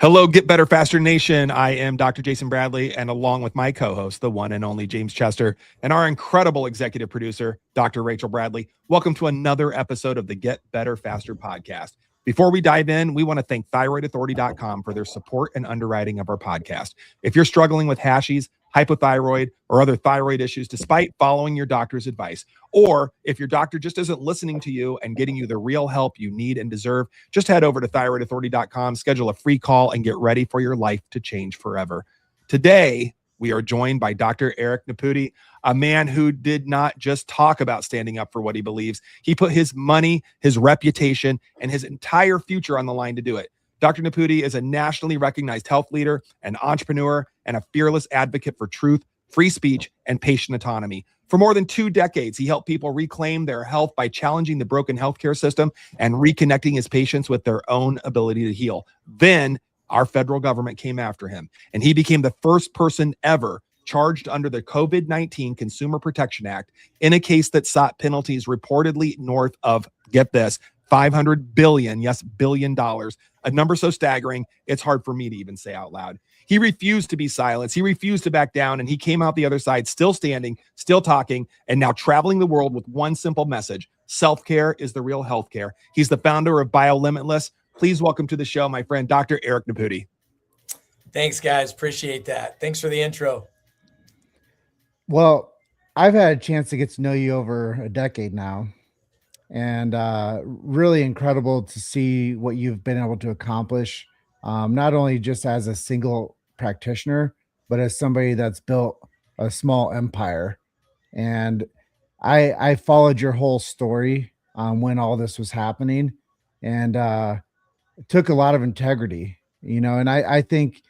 Hello, Get Better Faster Nation. I am Dr. Jason Bradley, and along with my co-host, the one and only James Chester, and our incredible executive producer, Dr. Rachel Bradley, welcome to another episode of the Get Better Faster podcast. Before we dive in, we want to thank thyroidauthority.com for their support and underwriting of our podcast. If you're struggling with Hashis, hypothyroid, or other thyroid issues despite following your doctor's advice, or if your doctor just isn't listening to you and getting you the real help you need and deserve, just head over to thyroidauthority.com, schedule a free call, and get ready for your life to change forever. Today, we are joined by Dr. Eric Nepute, a man who did not just talk about standing up for what he believes. He put his money, his reputation, and his entire future on the line to do it. Dr. Nepute is a nationally recognized health leader, an entrepreneur, and a fearless advocate for truth, free speech, and patient autonomy. For more than 2 decades, he helped people reclaim their health by challenging the broken healthcare system and reconnecting his patients with their own ability to heal. Then our federal government came after him, and he became the first person ever charged under the COVID-19 Consumer Protection Act in a case that sought penalties reportedly north of, get this, $500 billion, yes, billion dollars, a number so staggering, it's hard for me to even say out loud. He refused to be silenced. He refused to back down, and he came out the other side still standing, still talking, and now traveling the world with one simple message: self-care is the real healthcare. He's the founder of BioLimitless. Please welcome to the show, my friend, Dr. Eric Nepute. Thanks, guys. Appreciate that. Thanks for the intro. Well, I've had a chance to get to know you over a decade now, and really incredible to see what you've been able to accomplish, not only just as a single practitioner, but as somebody that's built a small empire. And I followed your whole story when all this was happening, and it took a lot of integrity, and I think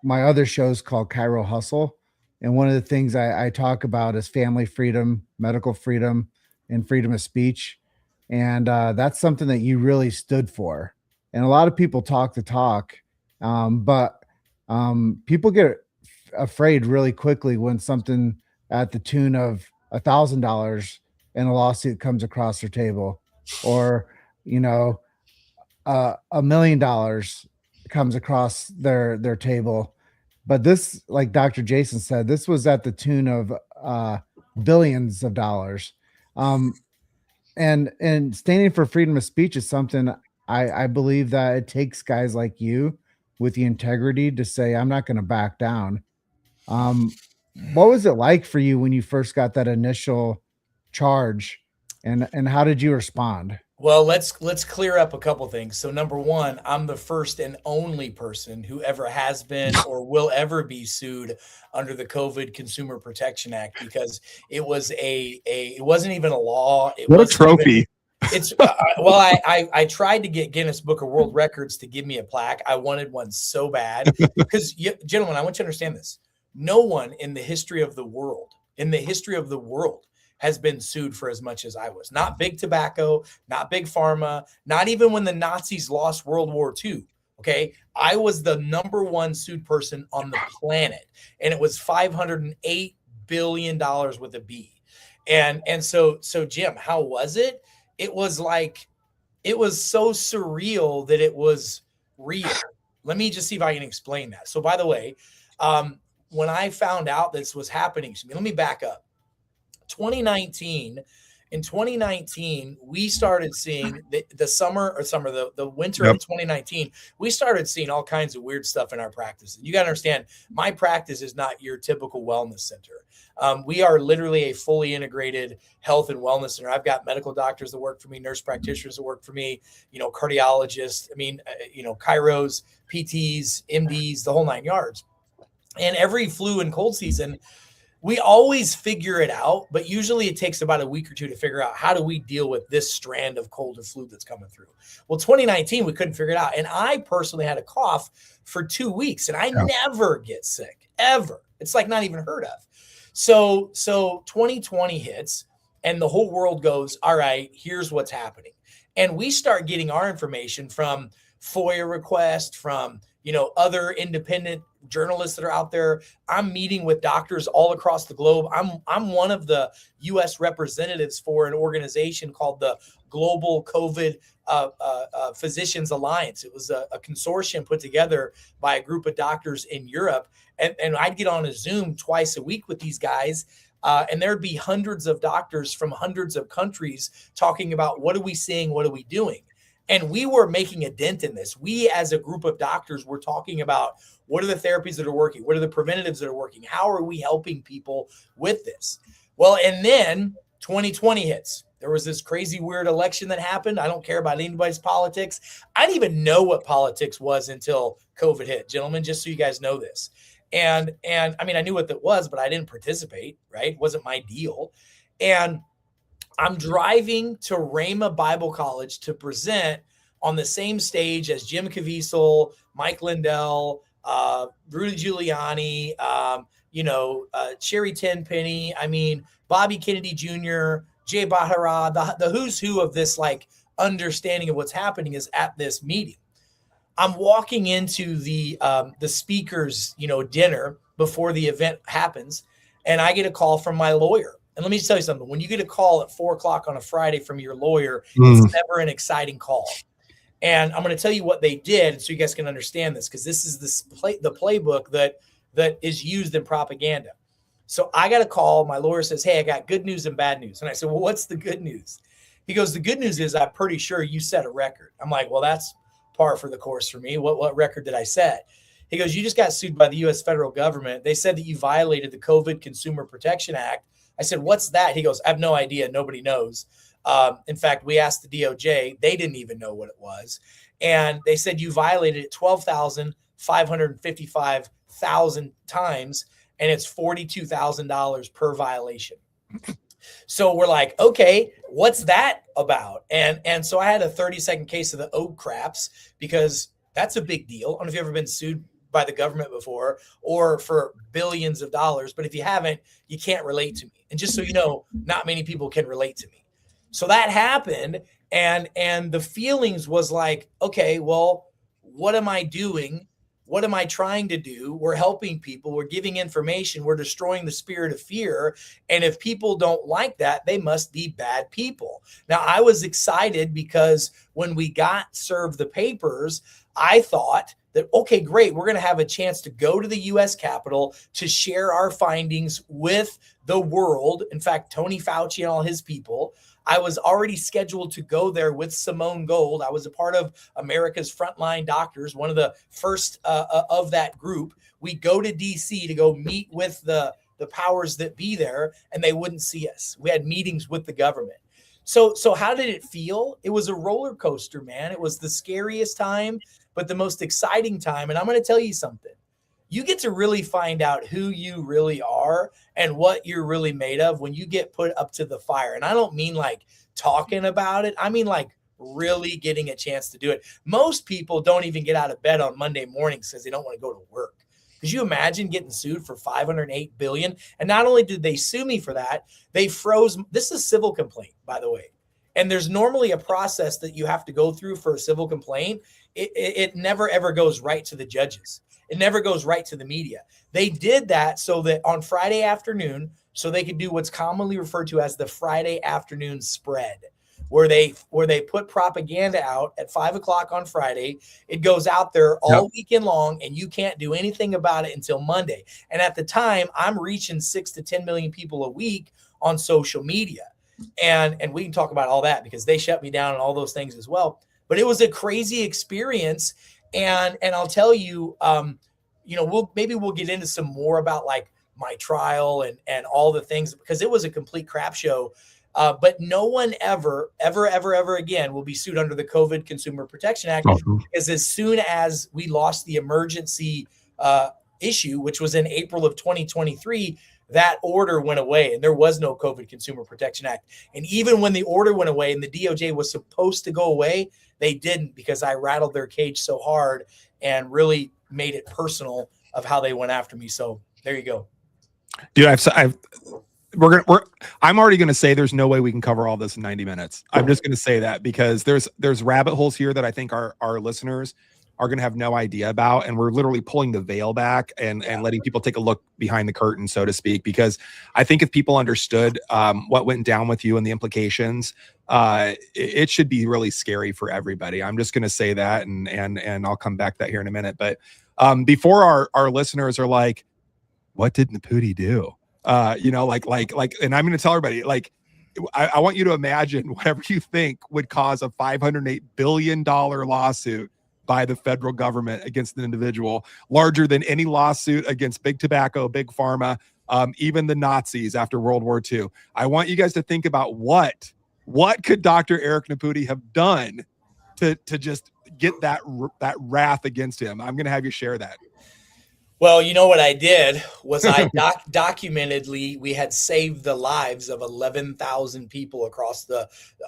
my other show is called Cairo Hustle. And one of the things I talk about is family freedom, medical freedom, and freedom of speech. And that's something that you really stood for. And a lot of people talk the talk, but people get afraid really quickly when something at the tune of $1,000 in a lawsuit comes across their table, or $1 million comes across their table. But this, like Dr. Jason said, this was at the tune of billions of dollars. And standing for freedom of speech is something I believe that it takes guys like you with the integrity to say, I'm not going to back down. What was it like for you when you first got that initial charge, and how did you respond? Well, let's clear up a couple things. So number one, I'm the first and only person who ever has been or will ever be sued under the COVID Consumer Protection Act, because it was it wasn't even a law. What a trophy. Well, I tried to get Guinness Book of World Records to give me a plaque. I wanted one so bad because, gentlemen, I want you to understand this. No one in the history of the world, has been sued for as much as I was. Not big tobacco, not big pharma, not even when the Nazis lost World War II. Okay. I was the number one sued person on the planet, and it was $508 billion with a B. And so Jim, how was it? It was so surreal that it was real. Let me just see if I can explain that. So by the way, when I found out this was happening to me, let me back up. In 2019, we started seeing the winter of 2019, we started seeing all kinds of weird stuff in our practice. You got to understand, my practice is not your typical wellness center. We are literally a fully integrated health and wellness center. I've got medical doctors that work for me, nurse practitioners that work for me, cardiologists, chiros, PTs, MDs, the whole 9 yards. And every flu and cold season, we always figure it out, but usually it takes about a week or two to figure out how do we deal with this strand of cold or flu that's coming through. Well, 2019, we couldn't figure it out. And I personally had a cough for 2 weeks, and I never get sick, ever. It's like not even heard of. So 2020 hits, and the whole world goes, all right, here's what's happening. And we start getting our information from FOIA requests, from, other independent journalists that are out there. I'm meeting with doctors all across the globe. I'm one of the U.S. representatives for an organization called the Global COVID Physicians Alliance. It was a consortium put together by a group of doctors in Europe. And I'd get on a Zoom twice a week with these guys. And there'd be hundreds of doctors from hundreds of countries talking about what are we seeing, what are we doing? And we were making a dent in this. We, as a group of doctors, were talking about what are the therapies that are working? What are the preventatives that are working? How are we helping people with this? Well, and then 2020 hits. There was this crazy, weird election that happened. I don't care about anybody's politics. I didn't even know what politics was until COVID hit, gentlemen, just so you guys know this. And I mean, I knew what that was, but I didn't participate, right? It wasn't my deal. And I'm driving to Rhema Bible College to present on the same stage as Jim Caviezel, Mike Lindell, Rudy Giuliani, Sherry Tenpenny. I mean, Bobby Kennedy Jr., Jay Bahara, the who's who of this like understanding of what's happening is at this meeting. I'm walking into the speaker's, dinner before the event happens, and I get a call from my lawyer. And let me just tell you something. When you get a call at 4:00 on a Friday from your lawyer, it's never an exciting call. And I'm going to tell you what they did so you guys can understand this, because this is the playbook that is used in propaganda. So I got a call. My lawyer says, hey, I got good news and bad news. And I said, well, what's the good news? He goes, the good news is I'm pretty sure you set a record. I'm like, well, that's par for the course for me. What record did I set? He goes, you just got sued by the U.S. federal government. They said that you violated the COVID Consumer Protection Act. I said, what's that? He goes, I have no idea. Nobody knows. In fact, we asked the DOJ. They didn't even know what it was. And they said you violated it 12,555,000 times, and it's $42,000 per violation. So we're like, okay, what's that about? And so I had a 30-second case of the oh craps, because that's a big deal. I don't know if you've ever been sued by the government before or for billions of dollars, but if you haven't, you can't relate to me. And just so you know, not many people can relate to me. So that happened, and the feelings was like, okay, well, what am I doing? What am I trying to do? We're helping people. We're giving information. We're destroying the spirit of fear. And if people don't like that, they must be bad people. Now, I was excited because when we got served the papers, I thought that, okay, great, we're going to have a chance to go to the U.S. Capitol to share our findings with the world. In fact, Tony Fauci and all his people. I was already scheduled to go there with Simone Gold. I was a part of America's Frontline Doctors, one of the first of that group. We go to D.C. to go meet with the powers that be there, and they wouldn't see us. We had meetings with the government. So how did it feel? It was a roller coaster, man. It was the scariest time, but the most exciting time. And I'm going to tell you something. You get to really find out who you really are and what you're really made of when you get put up to the fire. And I don't mean like talking about it. I mean like really getting a chance to do it. Most people don't even get out of bed on Monday mornings because they don't want to go to work. Could you imagine getting sued for $508 billion? And not only did they sue me for that, they froze. This is a civil complaint, by the way. And there's normally a process that you have to go through for a civil complaint. It never, ever goes right to the judges. It never goes right to the media. They did that so that on Friday afternoon, so they could do what's commonly referred to as the Friday afternoon spread, where they put propaganda out at 5:00 on Friday. It goes out there all weekend long, and you can't do anything about it until Monday. And at the time, I'm reaching 6 to 10 million people a week on social media. And we can talk about all that because they shut me down and all those things as well. But it was a crazy experience. And I'll tell you, we'll get into some more about like my trial and all the things, because it was a complete crap show. But no one ever again will be sued under the COVID Consumer Protection Act, because as soon as we lost the emergency issue, which was in April of 2023, that order went away and there was no COVID Consumer Protection Act. And even when the order went away and the DOJ was supposed to go away, they didn't, because I rattled their cage so hard and really made it personal of how they went after me. So there you go. Dude, I've I'm already going to say there's no way we can cover all this in 90 minutes. I'm just going to say that because there's rabbit holes here that I think our listeners are going to have no idea about, and we're literally pulling the veil back and letting people take a look behind the curtain, so to speak, because I think if people understood what went down with you and the implications, it should be really scary for everybody. I'm just going to say that, and I'll come back to that here in a minute. But before our listeners are like, what did Nepute do? And I'm going to tell everybody, like, I want you to imagine whatever you think would cause a $508 billion lawsuit by the federal government against an individual, larger than any lawsuit against big tobacco, big pharma, even the Nazis after World War II. I want you guys to think about what could Dr. Eric Nepute have done to just get that wrath against him. I'm going to have you share that. Well, you know what I did was I documentedly, we had saved the lives of 11,000 people across at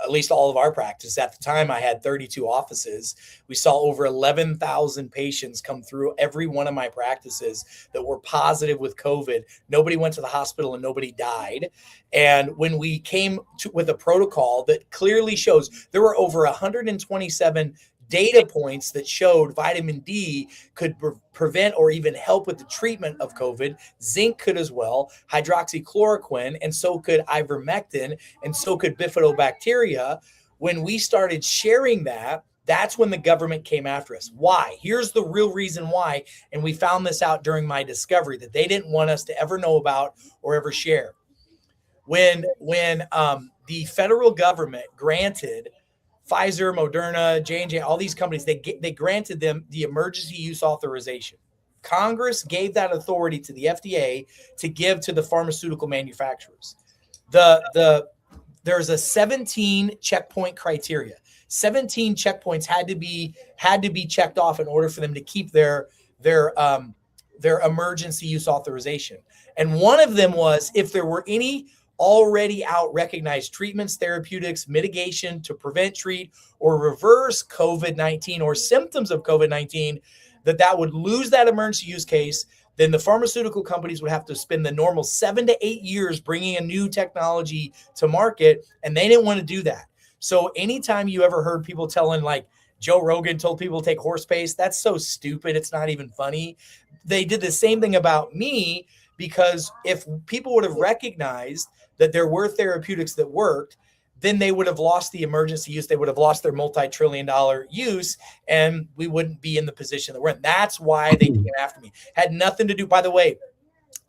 least all of our practice. At the time, I had 32 offices. We saw over 11,000 patients come through every one of my practices that were positive with COVID. Nobody went to the hospital and nobody died. And when we came with a protocol that clearly shows there were over 127 data points that showed vitamin D could prevent or even help with the treatment of COVID. Zinc could as well, hydroxychloroquine, and so could ivermectin, and so could bifidobacteria. When we started sharing that, that's when the government came after us. Why? Here's the real reason why. And we found this out during my discovery that they didn't want us to ever know about or ever share. When the federal government granted Pfizer, Moderna, J&J, all these companies, they granted them the emergency use authorization. Congress gave that authority to the FDA to give to the pharmaceutical manufacturers. There's a 17 checkpoint criteria. 17 checkpoints had to be checked off in order for them to keep their emergency use authorization. And one of them was if there were any already out recognized treatments, therapeutics, mitigation to prevent, treat, or reverse COVID-19 or symptoms of COVID-19, that would lose that emergency use case. Then the pharmaceutical companies would have to spend the normal 7 to 8 years bringing a new technology to market, and they didn't want to do that. So anytime you ever heard people telling, like Joe Rogan told people to take horse paste, that's so stupid. It's not even funny. They did the same thing about me, because if people would have recognized that there were therapeutics that worked, then they would have lost the emergency use. They would have lost their multi-trillion-dollar use, and we wouldn't be in the position that we're in. That's why they came after me. Had nothing to do. By the way,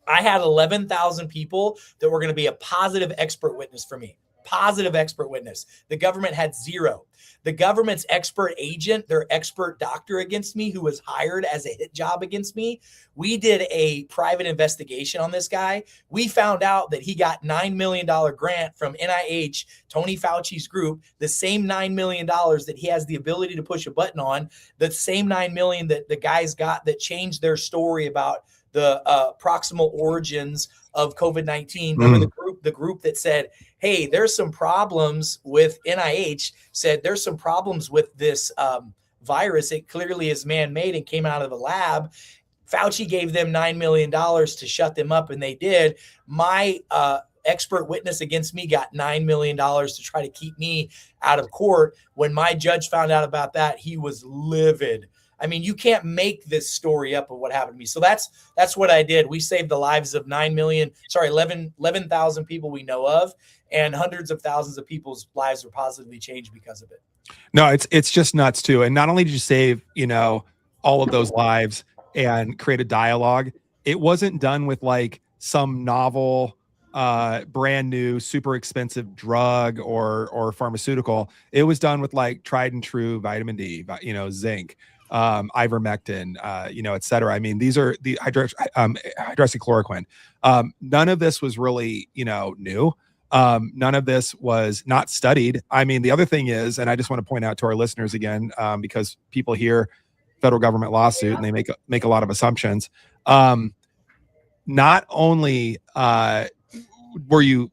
I had 11,000 people that were going to be a positive expert witness for me. Positive expert witness. The government had 0. The government's expert agent, their expert doctor against me, who was hired as a hit job against me, we did a private investigation on this guy. We found out that he got $9 million grant from NIH, Tony Fauci's group, the same $9 million that he has the ability to push a button on, the same $9 million that the guys got that changed their story about the proximal origins of COVID-19. Remember the group that said, hey, there's some problems with NIH, said there's some problems with this virus. It clearly is man-made and came out of the lab. Fauci gave them $9 million to shut them up, and they did. My expert witness against me got $9 million to try to keep me out of court. When my judge found out about that, he was livid. I mean, you can't make this story up of what happened to me. So that's what I did. We saved the lives of 11,000 people we know of, and hundreds of thousands of people's lives were positively changed because of it. No, it's just nuts too. And not only did you save, all of those lives and create a dialogue, it wasn't done with like some novel, brand new, super expensive drug or pharmaceutical. It was done with like tried and true vitamin D, zinc, ivermectin, et cetera. I mean, these are the hydroxychloroquine. None of this was really, new. None of this was not studied. I mean, the other thing is, and I just want to point out to our listeners again, because people hear federal government lawsuit and they make a lot of assumptions. Not only were you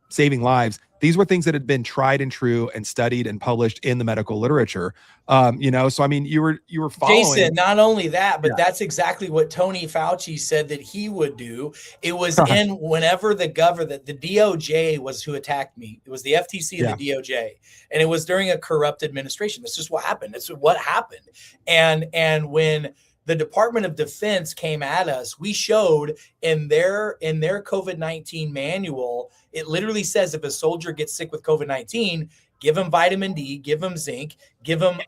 saving lives, These were things that had been tried and true and studied and published in the medical literature. So I mean, you were following. Jason, not only that, but that's exactly what Tony Fauci said that he would do. It was in whenever the DOJ was who attacked me. It was the FTC and the DOJ, and it was during a corrupt administration. That's just what happened. That's what happened. And when the Department of Defense came at us, we showed in their COVID-19 manual, it literally says if a soldier gets sick with COVID-19, give them vitamin D, give them zinc, give them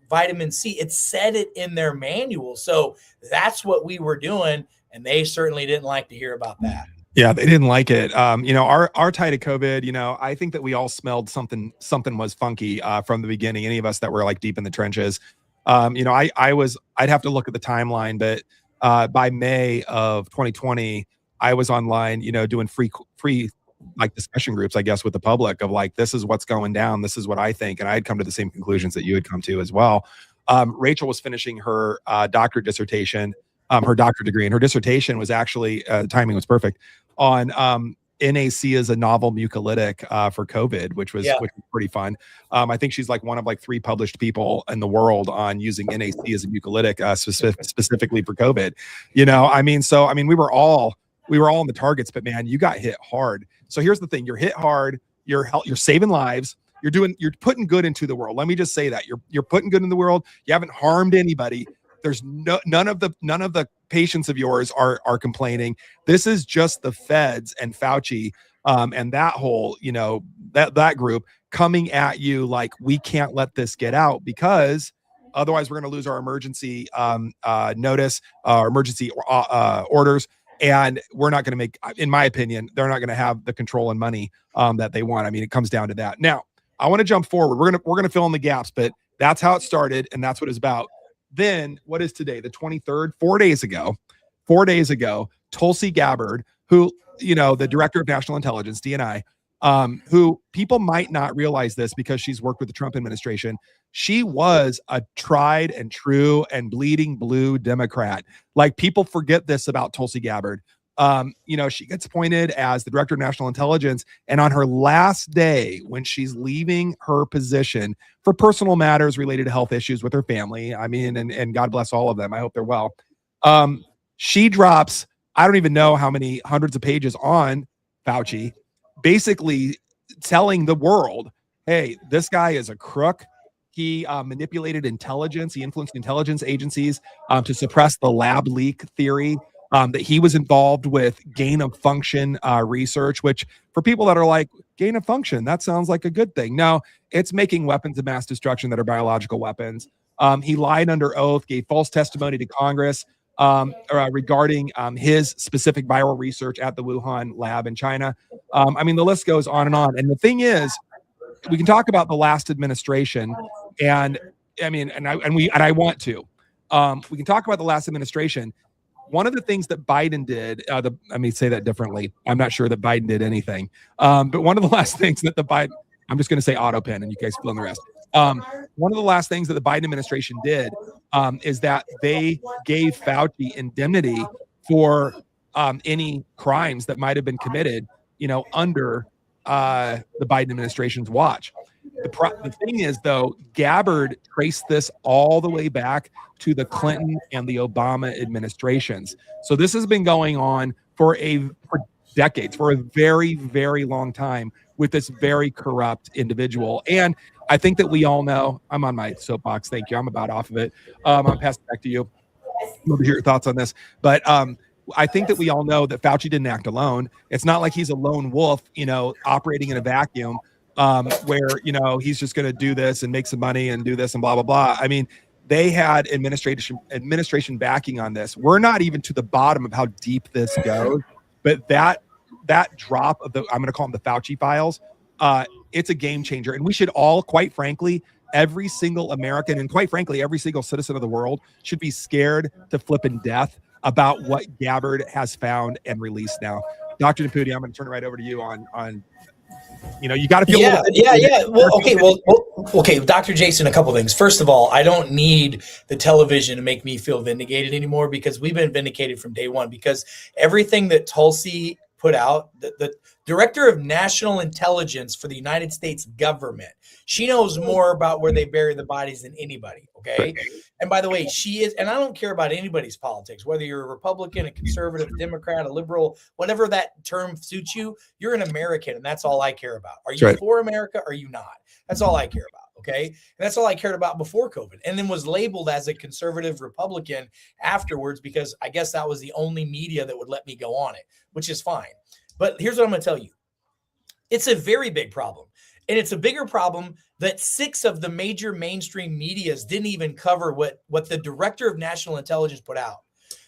vitamin C. It said it in their manual. So that's what we were doing. And they certainly didn't like to hear about that. Yeah, they didn't like it. Our tie to COVID, I think that we all smelled something was funky from the beginning. Any of us that were like deep in the trenches. I'd have to look at the timeline, but by May of 2020, I was online, doing free like discussion groups, I guess, with the public of like, this is what's going down. This is what I think. And I had come to the same conclusions that you had come to as well. Rachel was finishing her doctorate dissertation, her doctorate degree, and her dissertation was actually, the timing was perfect, on NAC as a novel mucolytic for COVID, which was pretty fun. I think she's like one of like 3 published people in the world on using NAC as a mucolytic specifically for COVID. We were all in the targets, but man, you got hit hard. So here's the thing: you're hit hard. You're saving lives. You're putting good into the world. Let me just say that you're putting good in the world. You haven't harmed anybody. There's none of the patients of yours are complaining. This is just the feds and Fauci and that whole, that group coming at you like, we can't let this get out because otherwise we're going to lose our emergency notice, emergency orders. And we're not going to make, in my opinion, they're not going to have the control and money that they want. I mean, it comes down to that. Now, I want to jump forward. We're going to fill in the gaps, but that's how it started, and that's what it's about. Then, what is today? The 23rd. 4 days ago, Tulsi Gabbard, who the director of national intelligence, DNI, who people might not realize this because she's worked with the Trump administration. She was a tried and true and bleeding blue Democrat. Like, people forget this about Tulsi Gabbard. She gets appointed as the director of national intelligence, and on her last day, when she's leaving her position for personal matters related to health issues with her family, and God bless all of them, I hope they're well, she drops, I don't even know how many hundreds of pages on Fauci, basically telling the world, hey, this guy is a crook. He manipulated intelligence. He influenced intelligence agencies to suppress the lab leak theory, that he was involved with gain of function research, which for people that are like, gain of function, that sounds like a good thing. No, it's making weapons of mass destruction that are biological weapons. He lied under oath, gave false testimony to Congress regarding his specific viral research at the Wuhan lab in China. The list goes on and on. And the thing is, we can talk about the last administration, and I want to. We can talk about the last administration. One of the things that Biden did, let me say that differently. I'm not sure that Biden did anything. But one of the last things that I'm just going to say autopen, and you guys fill in the rest. One of the last things that the Biden administration did is that they gave Fauci indemnity for any crimes that might have been committed, under the Biden administration's watch. The thing is, though, Gabbard traced this all the way back to the Clinton and the Obama administrations. So this has been going on for decades, for a very, very long time, with this very corrupt individual. And I think that we all know, I'm on my soapbox, thank you, I'm about off of it. I'll pass it back to you. I'd love to hear your thoughts on this. But I think that we all know that Fauci didn't act alone. It's not like he's a lone wolf, operating in a vacuum, where, he's just going to do this and make some money and do this and blah, blah, blah. They had administration backing on this. We're not even to the bottom of how deep this goes, but that drop of I'm going to call them the Fauci files, it's a game changer. And we should all, quite frankly, every single American and quite frankly, every single citizen of the world should be scared to flipping death about what Gabbard has found and released now. Dr. Nepute, I'm going to turn it right over to you on you got to feel. Yeah. Well, okay. Dr. Jason, a couple things. First of all, I don't need the television to make me feel vindicated anymore, because we've been vindicated from day one, because everything that Tulsi put out, the director of national intelligence for the United States government. She knows more about where they bury the bodies than anybody. Okay. And by the way, she is, and I don't care about anybody's politics, whether you're a Republican, a conservative, a Democrat, a liberal, whatever that term suits you, you're an American. And that's all I care about. Are you for America? Or are you not? That's all I care about. Okay. And that's all I cared about before COVID, and then was labeled as a conservative Republican afterwards, because I guess that was the only media that would let me go on it, which is fine. But here's what I'm going to tell you. It's a very big problem. And it's a bigger problem that 6 of the major mainstream medias didn't even cover what the director of national intelligence put out.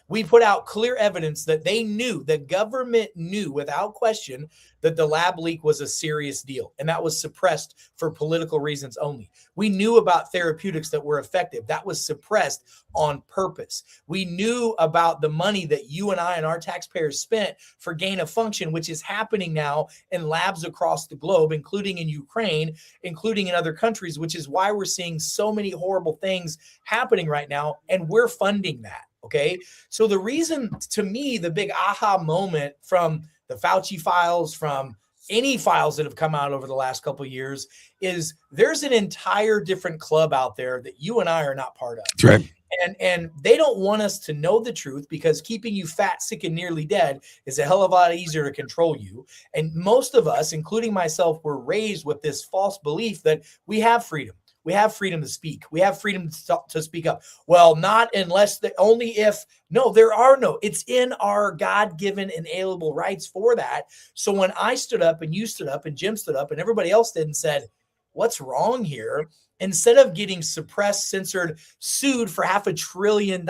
We put out clear evidence that they knew, the government knew without question, that the lab leak was a serious deal, and that was suppressed for political reasons only. We knew about therapeutics that were effective. That was suppressed on purpose. We knew about the money that you and I and our taxpayers spent for gain of function, which is happening now in labs across the globe, including in Ukraine, including in other countries, which is why we're seeing so many horrible things happening right now, and we're funding that. Okay. So the reason, to me, the big aha moment from the Fauci files, from any files that have come out over the last couple of years, is there's an entire different club out there that you and I are not part of. That's right. And they don't want us to know the truth, because keeping you fat, sick, and nearly dead is a hell of a lot easier to control you. And most of us, including myself, were raised with this false belief that we have freedom. We have freedom to speak. We have freedom to speak up. Well, not unless, only if, no, there are no. It's in our God-given inalienable rights for that. So when I stood up and you stood up and Jim stood up and everybody else did and said, what's wrong here? Instead of getting suppressed, censored, sued for $500 billion,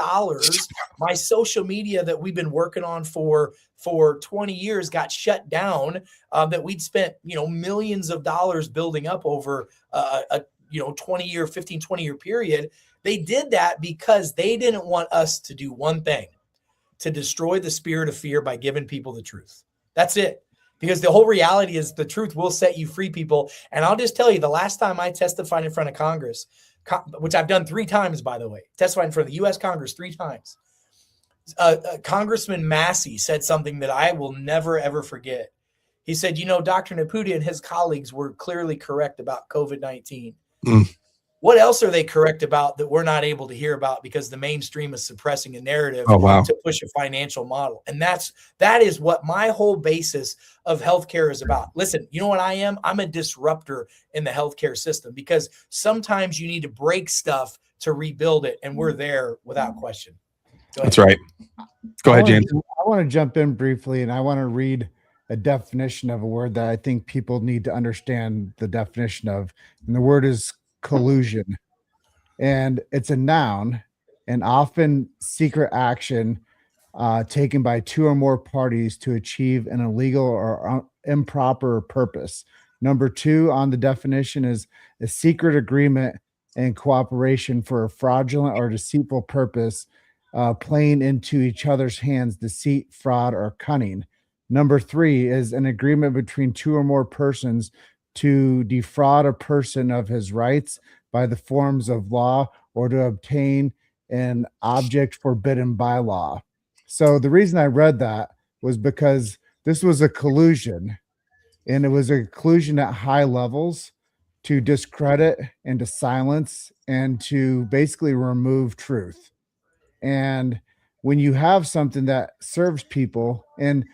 my social media that we've been working on for 20 years got shut down, that we'd spent, millions of dollars building up over a 20-year period. They did that because they didn't want us to do one thing: to destroy the spirit of fear by giving people the truth. That's it. Because the whole reality is the truth will set you free, people. And I'll just tell you, the last time I testified in front of Congress, which I've done 3 times, by the way, testified in front of the U.S. Congress 3 times, Congressman Massey said something that I will never, ever forget. He said, Dr. Nepute and his colleagues were clearly correct about COVID-19. What else are they correct about that we're not able to hear about because the mainstream is suppressing a narrative to push a financial model? And that is what my whole basis of healthcare is about. Listen, you know what I am? I'm a disruptor in the healthcare system, because sometimes you need to break stuff to rebuild it, and we're there without question. That's right. Go ahead, James. I want to jump in briefly, and I want to read a definition of a word that I think people need to understand the definition of. And the word is collusion. And it's a noun, and often secret action taken by 2 or more parties to achieve an illegal or improper purpose. Number 2 on the definition is a secret agreement and cooperation for a fraudulent or deceitful purpose, playing into each other's hands deceit, fraud, or cunning. Number 3 is an agreement between 2 or more persons to defraud a person of his rights by the forms of law, or to obtain an object forbidden by law. So the reason I read that was because this was a collusion, and it was a collusion at high levels to discredit and to silence and to basically remove truth. And when you have something that serves people, and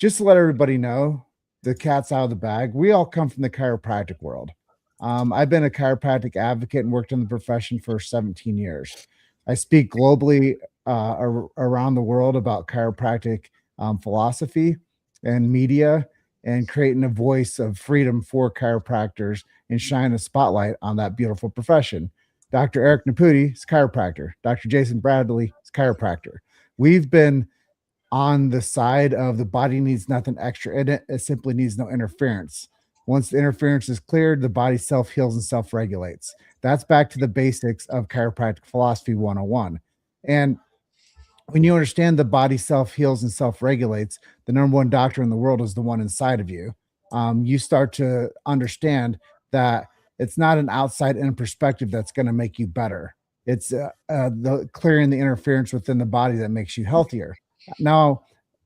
just to let everybody know, the cat's out of the bag, we all come from the chiropractic world. I've been a chiropractic advocate and worked in the profession for 17 years. I speak globally around the world about chiropractic philosophy and media, and creating a voice of freedom for chiropractors and shine a spotlight on that beautiful profession. Dr. Eric Nepute is chiropractor. Dr. Jason Bradley is chiropractor. We've been on the side of the body needs nothing extra in it. It simply needs no interference. Once the interference is cleared, the body self-heals and self-regulates. That's back to the basics of chiropractic philosophy 101. And when you understand the body self-heals and self-regulates, the number 1 doctor in the world is the one inside of you. You start to understand that it's not an outside-in perspective that's going to make you better. It's the clearing the interference within the body that makes you healthier. Now,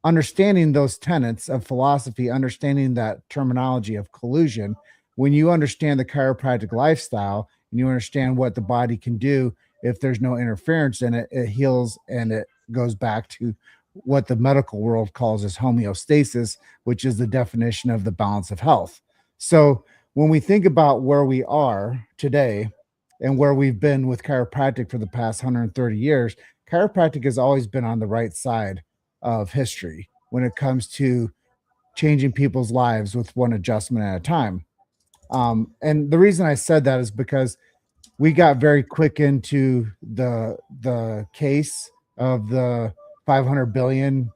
understanding those tenets of philosophy, understanding that terminology of collusion, when you understand the chiropractic lifestyle and you understand what the body can do if there's no interference in it, it heals and it goes back to what the medical world calls as homeostasis, which is the definition of the balance of health. So when we think about where we are today and where we've been with chiropractic for the past 130 years, chiropractic has always been on the right side of history when it comes to changing people's lives with one adjustment at a time. And the reason I said that is because we got very quick into the case of the 500 billion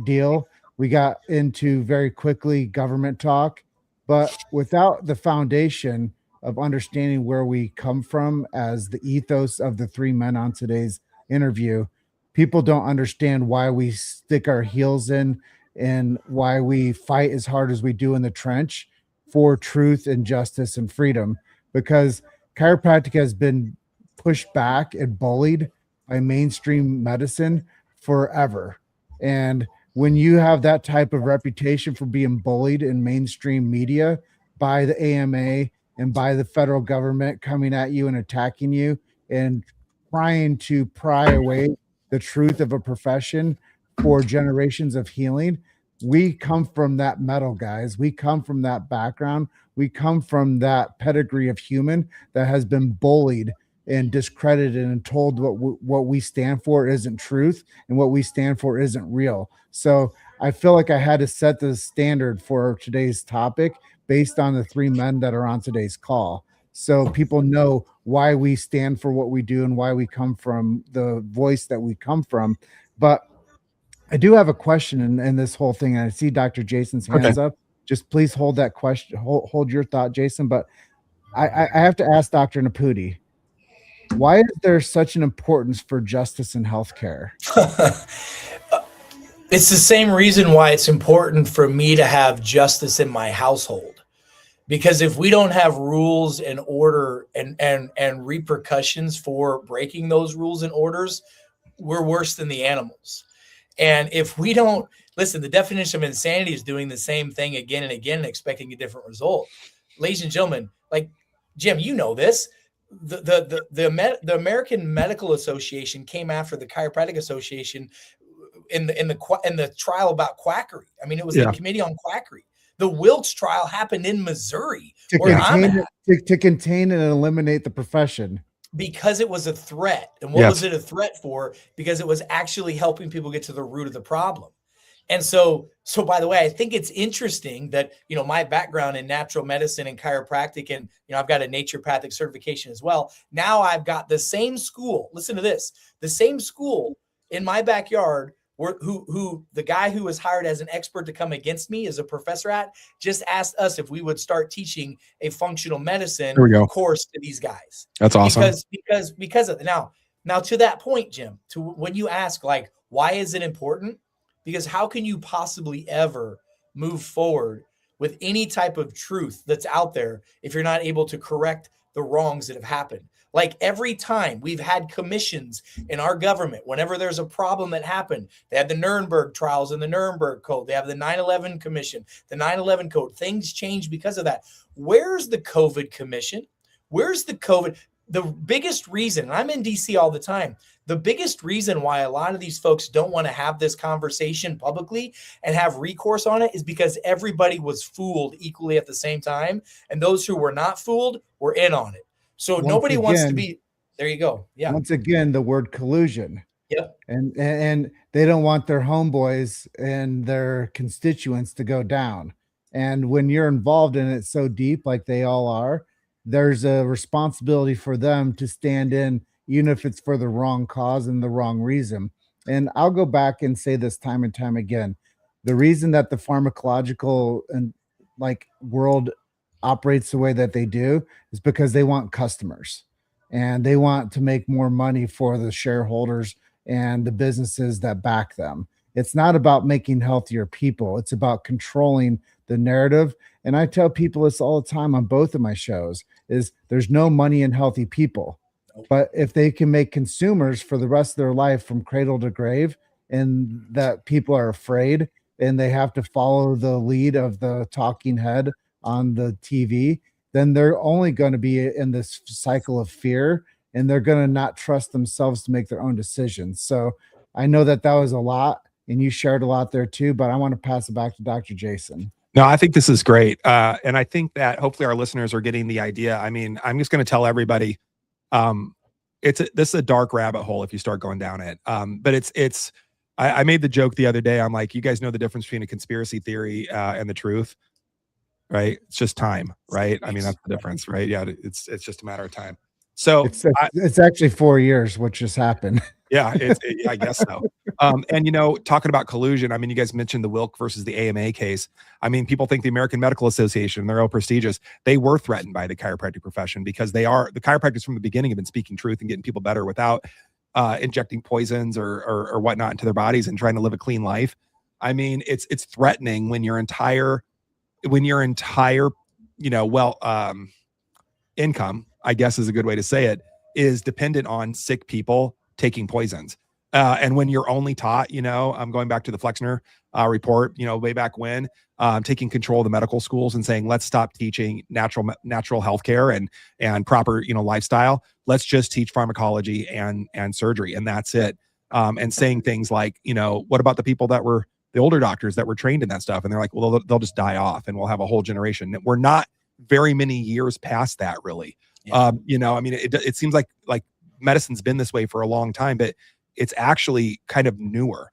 deal. We got into very quickly government talk, but without the foundation of understanding where we come from as the ethos of the three men on today's interview, people don't understand why we stick our heels in and why we fight as hard as we do in the trench for truth and justice and freedom, because chiropractic has been pushed back and bullied by mainstream medicine forever. And when you have that type of reputation for being bullied in mainstream media by the AMA and by the federal government coming at you and attacking you and trying to pry away the truth of a profession for generations of healing, we come from that metal, guys. We come from that background. We come from that pedigree of human that has been bullied and discredited and told what we stand for isn't truth and what we stand for isn't real. So I feel like I had to set the standard for today's topic based on the three men that are on today's call, so people know why we stand for what we do and why we come from the voice that we come from. But I do have a question in this whole thing, and I see Dr. Jason's hands up. Just please hold that question. Hold your thought, Jason. But I have to ask Dr. Nepute, why is there such an importance for justice in healthcare? It's the same reason why it's important for me to have justice in my household. Because if we don't have rules and order and repercussions for breaking those rules and orders, we're worse than the animals. And if we don't listen, the definition of insanity is doing the same thing again and again and expecting a different result. Ladies and gentlemen, like Jim, you know this. The American Medical Association came after the Chiropractic Association in the trial about quackery. I mean, it was the Committee on Quackery. The Wilkes trial happened in Missouri, to contain and eliminate the profession. Because it was a threat. And what was it a threat for? Because it was actually helping people get to the root of the problem. And so by the way, I think it's interesting that, my background in natural medicine and chiropractic, and, I've got a naturopathic certification as well. Now I've got the same school. Listen to this, the same school in my backyard who the guy who was hired as an expert to come against me as a professor at just asked us if we would start teaching a functional medicine course to these guys. That's awesome. Because of now to that point, Jim, to when you ask, like, why is it important? Because how can you possibly ever move forward with any type of truth that's out there if you're not able to correct the wrongs that have happened? Like every time we've had commissions in our government, whenever there's a problem that happened, they have the Nuremberg trials and the Nuremberg Code. They have the 9/11 Commission, the 9/11 Code. Things change because of that. Where's the COVID Commission? Where's the COVID? The biggest reason, and I'm in DC all the time, the biggest reason why a lot of these folks don't want to have this conversation publicly and have recourse on it is because everybody was fooled equally at the same time. And those who were not fooled were in on it. So nobody wants to be, there you go. Yeah. Once again, the word collusion. Yep. And they don't want their homeboys and their constituents to go down. And when you're involved in it so deep, like they all are, there's a responsibility for them to stand in, even if it's for the wrong cause and the wrong reason. And I'll go back and say this time and time again. The reason that the pharmacological and world operates the way that they do is because they want customers and they want to make more money for the shareholders and the businesses that back them. It's not about making healthier people. It's about controlling the narrative. And I tell people this all the time on both of my shows is there's no money in healthy people, but if they can make consumers for the rest of their life from cradle to grave and that people are afraid and they have to follow the lead of the talking head on the TV, then they're only going to be in this cycle of fear, and they're going to not trust themselves to make their own decisions. So I know that was a lot, and you shared a lot there too, but I want to pass it back to Dr. Jason. No, I think this is great. And I think that hopefully our listeners are getting the idea. I mean, I'm just going to tell everybody, this is a dark rabbit hole if you start going down it. But I made the joke the other day. I'm like, you guys know the difference between a conspiracy theory and the truth, right? It's just time, right? I mean, that's the difference, right? Yeah, it's just a matter of time. So it's actually 4 years, which just happened. Yeah, I guess so. And talking about collusion, I mean, you guys mentioned the Wilk versus the AMA case. I mean, people think the American Medical Association, they're all prestigious. They were threatened by the chiropractic profession because the chiropractors from the beginning have been speaking truth and getting people better without injecting poisons or whatnot into their bodies and trying to live a clean life. I mean, it's threatening when your entire income, I guess is a good way to say it, is dependent on sick people taking poisons. And when you're only taught, I'm going back to the Flexner report, way back when, taking control of the medical schools and saying, let's stop teaching natural healthcare and proper, lifestyle. Let's just teach pharmacology and surgery. And that's it. And saying things like, what about the people that were the older doctors that were trained in that stuff? And they're like, well, they'll just die off and we'll have a whole generation. We're not very many years past that, really. Yeah. I mean, it seems like medicine's been this way for a long time, but it's actually kind of newer,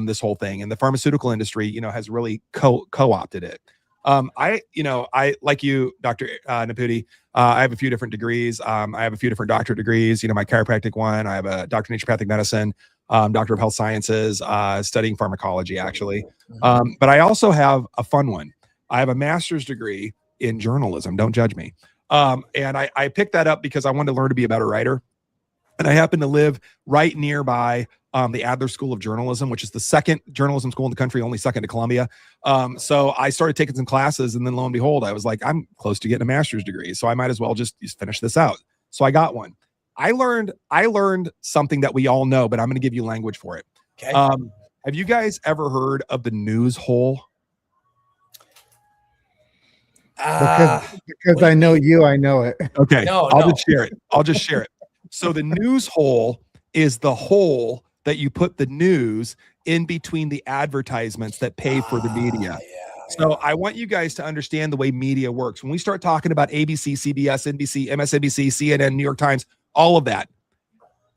this whole thing. And the pharmaceutical industry, has really co-opted it. I like you, Dr. Nepute, I have a few different degrees. I have a few different doctorate degrees, my chiropractic one, I have a doctor of naturopathic medicine, doctor of health sciences, studying pharmacology, actually. But I also have a fun one. I have a master's degree in journalism. Don't judge me. And I picked that up because I wanted to learn to be a better writer. And I happen to live right nearby the Adler School of Journalism, which is the second journalism school in the country, only second to Columbia. So I started taking some classes, and then lo and behold, I was like, I'm close to getting a master's degree, so I might as well just finish this out. So I got one. I learned something that we all know, but I'm going to give you language for it. Okay. Have you guys ever heard of the news hole? Because I know you, I know it. Okay, I'll just share it. So the news hole is the hole that you put the news in between the advertisements that pay for the media. So I want you guys to understand the way media works. When we start talking about ABC, CBS, NBC, MSNBC, CNN, New York Times, all of that,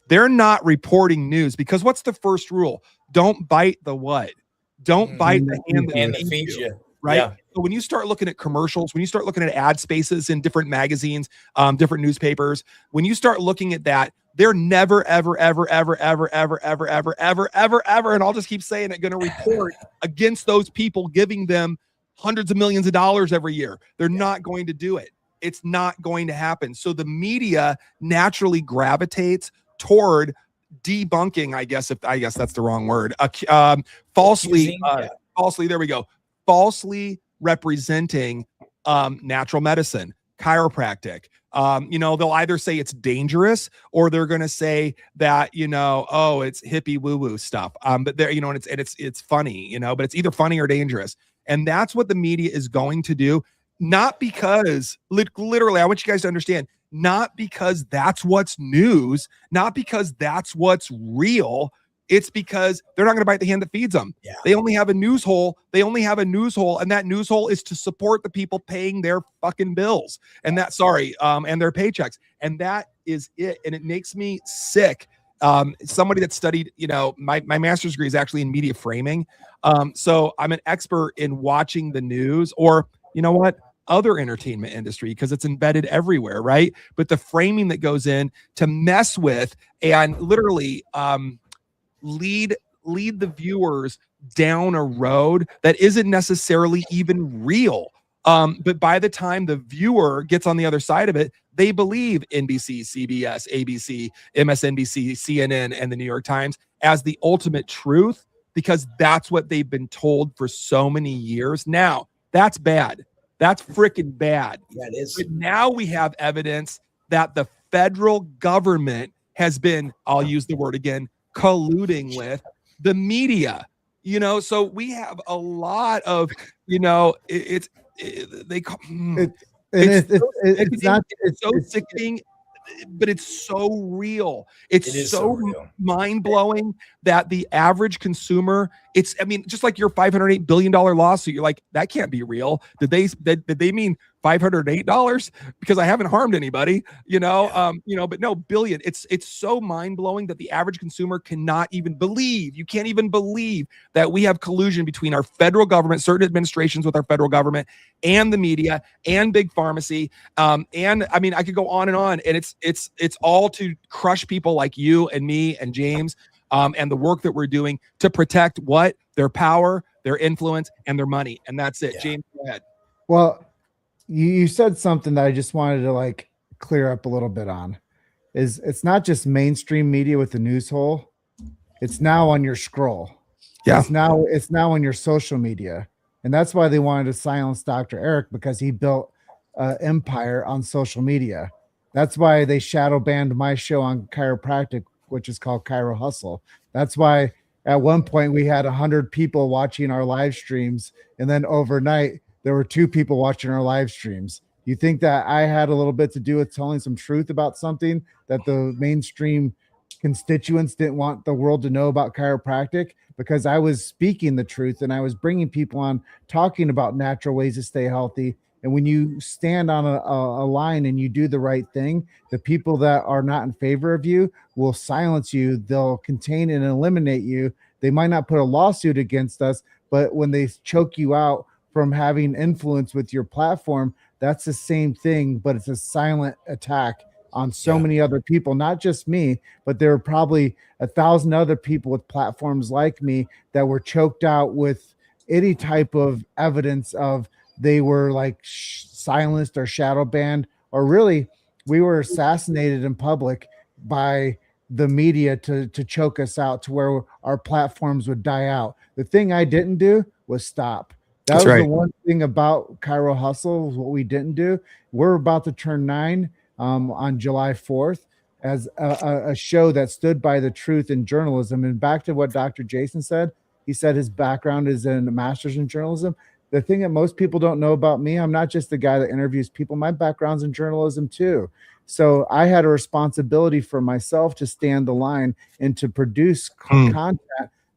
they're not reporting news because what's the first rule? Don't bite the what? Don't bite the hand that feeds you. Right. Yeah. So when you start looking at commercials, when you start looking at ad spaces in different magazines, different newspapers, when you start looking at that, they're never, ever, ever, ever, ever, ever, ever, ever, ever, ever, ever, and I'll just keep saying it, going to report against those people giving them hundreds of millions of dollars every year. They're not going to do it. It's not going to happen. So the media naturally gravitates toward debunking, I guess that's the wrong word, falsely, there we go. Falsely representing natural medicine, chiropractic. They'll either say it's dangerous or they're going to say that, it's hippie woo-woo stuff. But there, and it's funny, but it's either funny or dangerous. And that's what the media is going to do. Not because literally, I want you guys to understand, not because that's what's news, not because that's what's real. It's because they're not going to bite the hand that feeds them. Yeah. They only have a news hole. And that news hole is to support the people paying their fucking bills and their paychecks. And that is it. And it makes me sick. Somebody that studied, my master's degree is actually in media framing. So I'm an expert in watching the news or, other entertainment industry because it's embedded everywhere, right? But the framing that goes in to mess with and literally, lead the viewers down a road that isn't necessarily even real. But by the time the viewer gets on the other side of it, they believe NBC, CBS, ABC, MSNBC, CNN, and the New York Times as the ultimate truth because that's what they've been told for so many years. Now, that's bad. That's freaking bad. Yeah, it is. But now we have evidence that the federal government has been, I'll use the word again, colluding with the media, so we have a lot of, they call, It and it's not it's so sickening, but it's so real. It's It is so so real. mind-blowing that the average consumer, just like your $508 billion lawsuit, you're like, that can't be real. Did they mean $508? Because I haven't harmed anybody, but no, billion. It's so mind-blowing that the average consumer cannot even believe. You can't even believe that we have collusion between our federal government, certain administrations with our federal government, and the media and big pharmacy. And I mean, I could go on, and it's all to crush people like you and me and James, and the work that we're doing to protect what? Their power, their influence, and their money. And that's it. Yeah. James, go ahead. Well, you said something that I just wanted to clear up a little bit on. It's not just mainstream media with the news hole. It's now on your scroll. Yeah. It's now on your social media. And that's why they wanted to silence Dr. Eric, because he built an empire on social media. That's why they shadow banned my show on chiropractic, which is called Chiro Hustle. That's why at one point we had 100 people watching our live streams, and then overnight there were 2 people watching our live streams. You think that I had a little bit to do with telling some truth about something that the mainstream constituents didn't want the world to know about chiropractic? Because I was speaking the truth and I was bringing people on talking about natural ways to stay healthy. And when you stand on a line and you do the right thing, the people that are not in favor of you will silence you. They'll contain and eliminate you. They might not put a lawsuit against us, but when they choke you out from having influence with your platform, that's the same thing, but it's a silent attack on so many other people, not just me, but there are probably 1,000 other people with platforms like me that were choked out with any type of evidence of they were silenced or shadow banned, or really we were assassinated in public by the media to choke us out to where our platforms would die out. The thing I didn't do was stop. That was the one thing about Chiro Hustle, what we didn't do. We're about to turn 9 on July 4th as a show that stood by the truth in journalism. And back to what Dr. Jason said, he said his background is in a master's in journalism. The thing that most people don't know about me, I'm not just the guy that interviews people. My background's in journalism too. So I had a responsibility for myself to stand the line and to produce content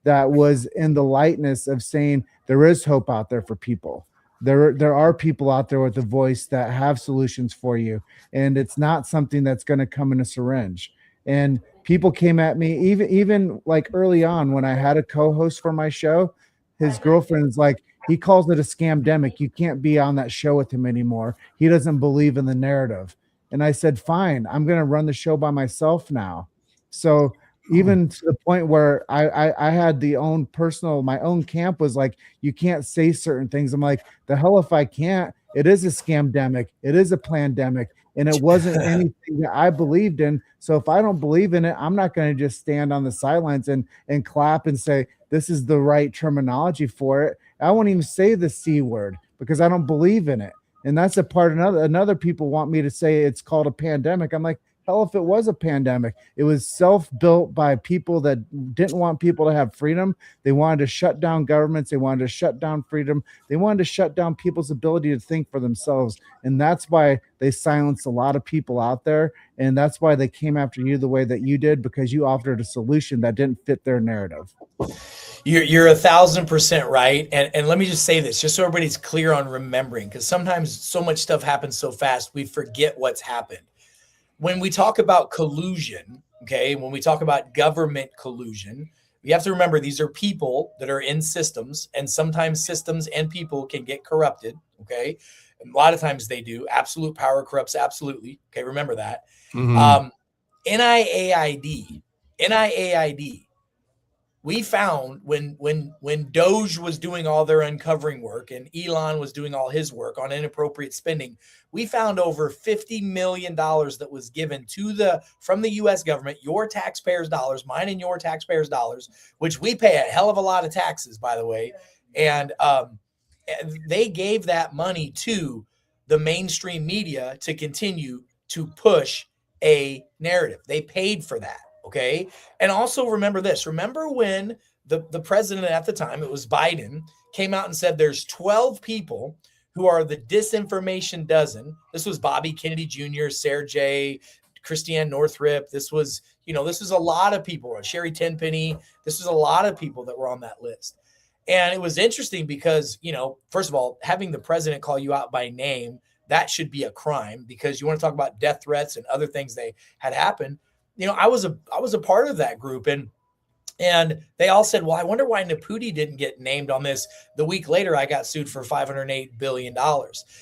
that was in the lightness of saying there is hope out there for people. There are people out there with a voice that have solutions for you. And it's not something that's going to come in a syringe. And people came at me, even early on when I had a co-host for my show, his girlfriend's like, he calls it a scamdemic. You can't be on that show with him anymore. He doesn't believe in the narrative. And I said, fine, I'm going to run the show by myself now. So even to the point where I had my own camp was like, you can't say certain things. I'm like, the hell if I can't. It is a scamdemic. It is a plandemic. And it wasn't anything that I believed in. So if I don't believe in it, I'm not going to just stand on the sidelines and clap and say, this is the right terminology for it. I won't even say the C word because I don't believe in it. And that's a part another people want me to say it's called a pandemic. I'm like, hell, if it was a pandemic, it was self-built by people that didn't want people to have freedom. They wanted to shut down governments. They wanted to shut down freedom. They wanted to shut down people's ability to think for themselves. And that's why they silenced a lot of people out there. And that's why they came after you the way that you did, because you offered a solution that didn't fit their narrative. You're 1,000% right. And let me just say this, just so everybody's clear on remembering, because sometimes so much stuff happens so fast, we forget what's happened. When we talk about collusion, okay, when we talk about government collusion, you have to remember these are people that are in systems, and sometimes systems and people can get corrupted, okay? And a lot of times they do. Absolute power corrupts absolutely, okay? Remember that. Mm-hmm. NIAID. We found when Doge was doing all their uncovering work and Elon was doing all his work on inappropriate spending, we found over $50 million that was given from the U.S. government, your taxpayers' dollars, mine and your taxpayers' dollars, which we pay a hell of a lot of taxes, by the way. And they gave that money to the mainstream media to continue to push a narrative. They paid for that. Okay. And also remember this. Remember when the president at the time, it was Biden, came out and said there's 12 people who are the disinformation dozen. This was Bobby Kennedy Jr., Sarah J., Christiane Northrup. This was a lot of people. Sherry Tenpenny. This was a lot of people that were on that list. And it was interesting because, first of all, having the president call you out by name, that should be a crime, because you want to talk about death threats and other things they had happened. I was a part of that group, and they all said, well, I wonder why Nepute didn't get named on this. The week later, I got sued for $508 billion,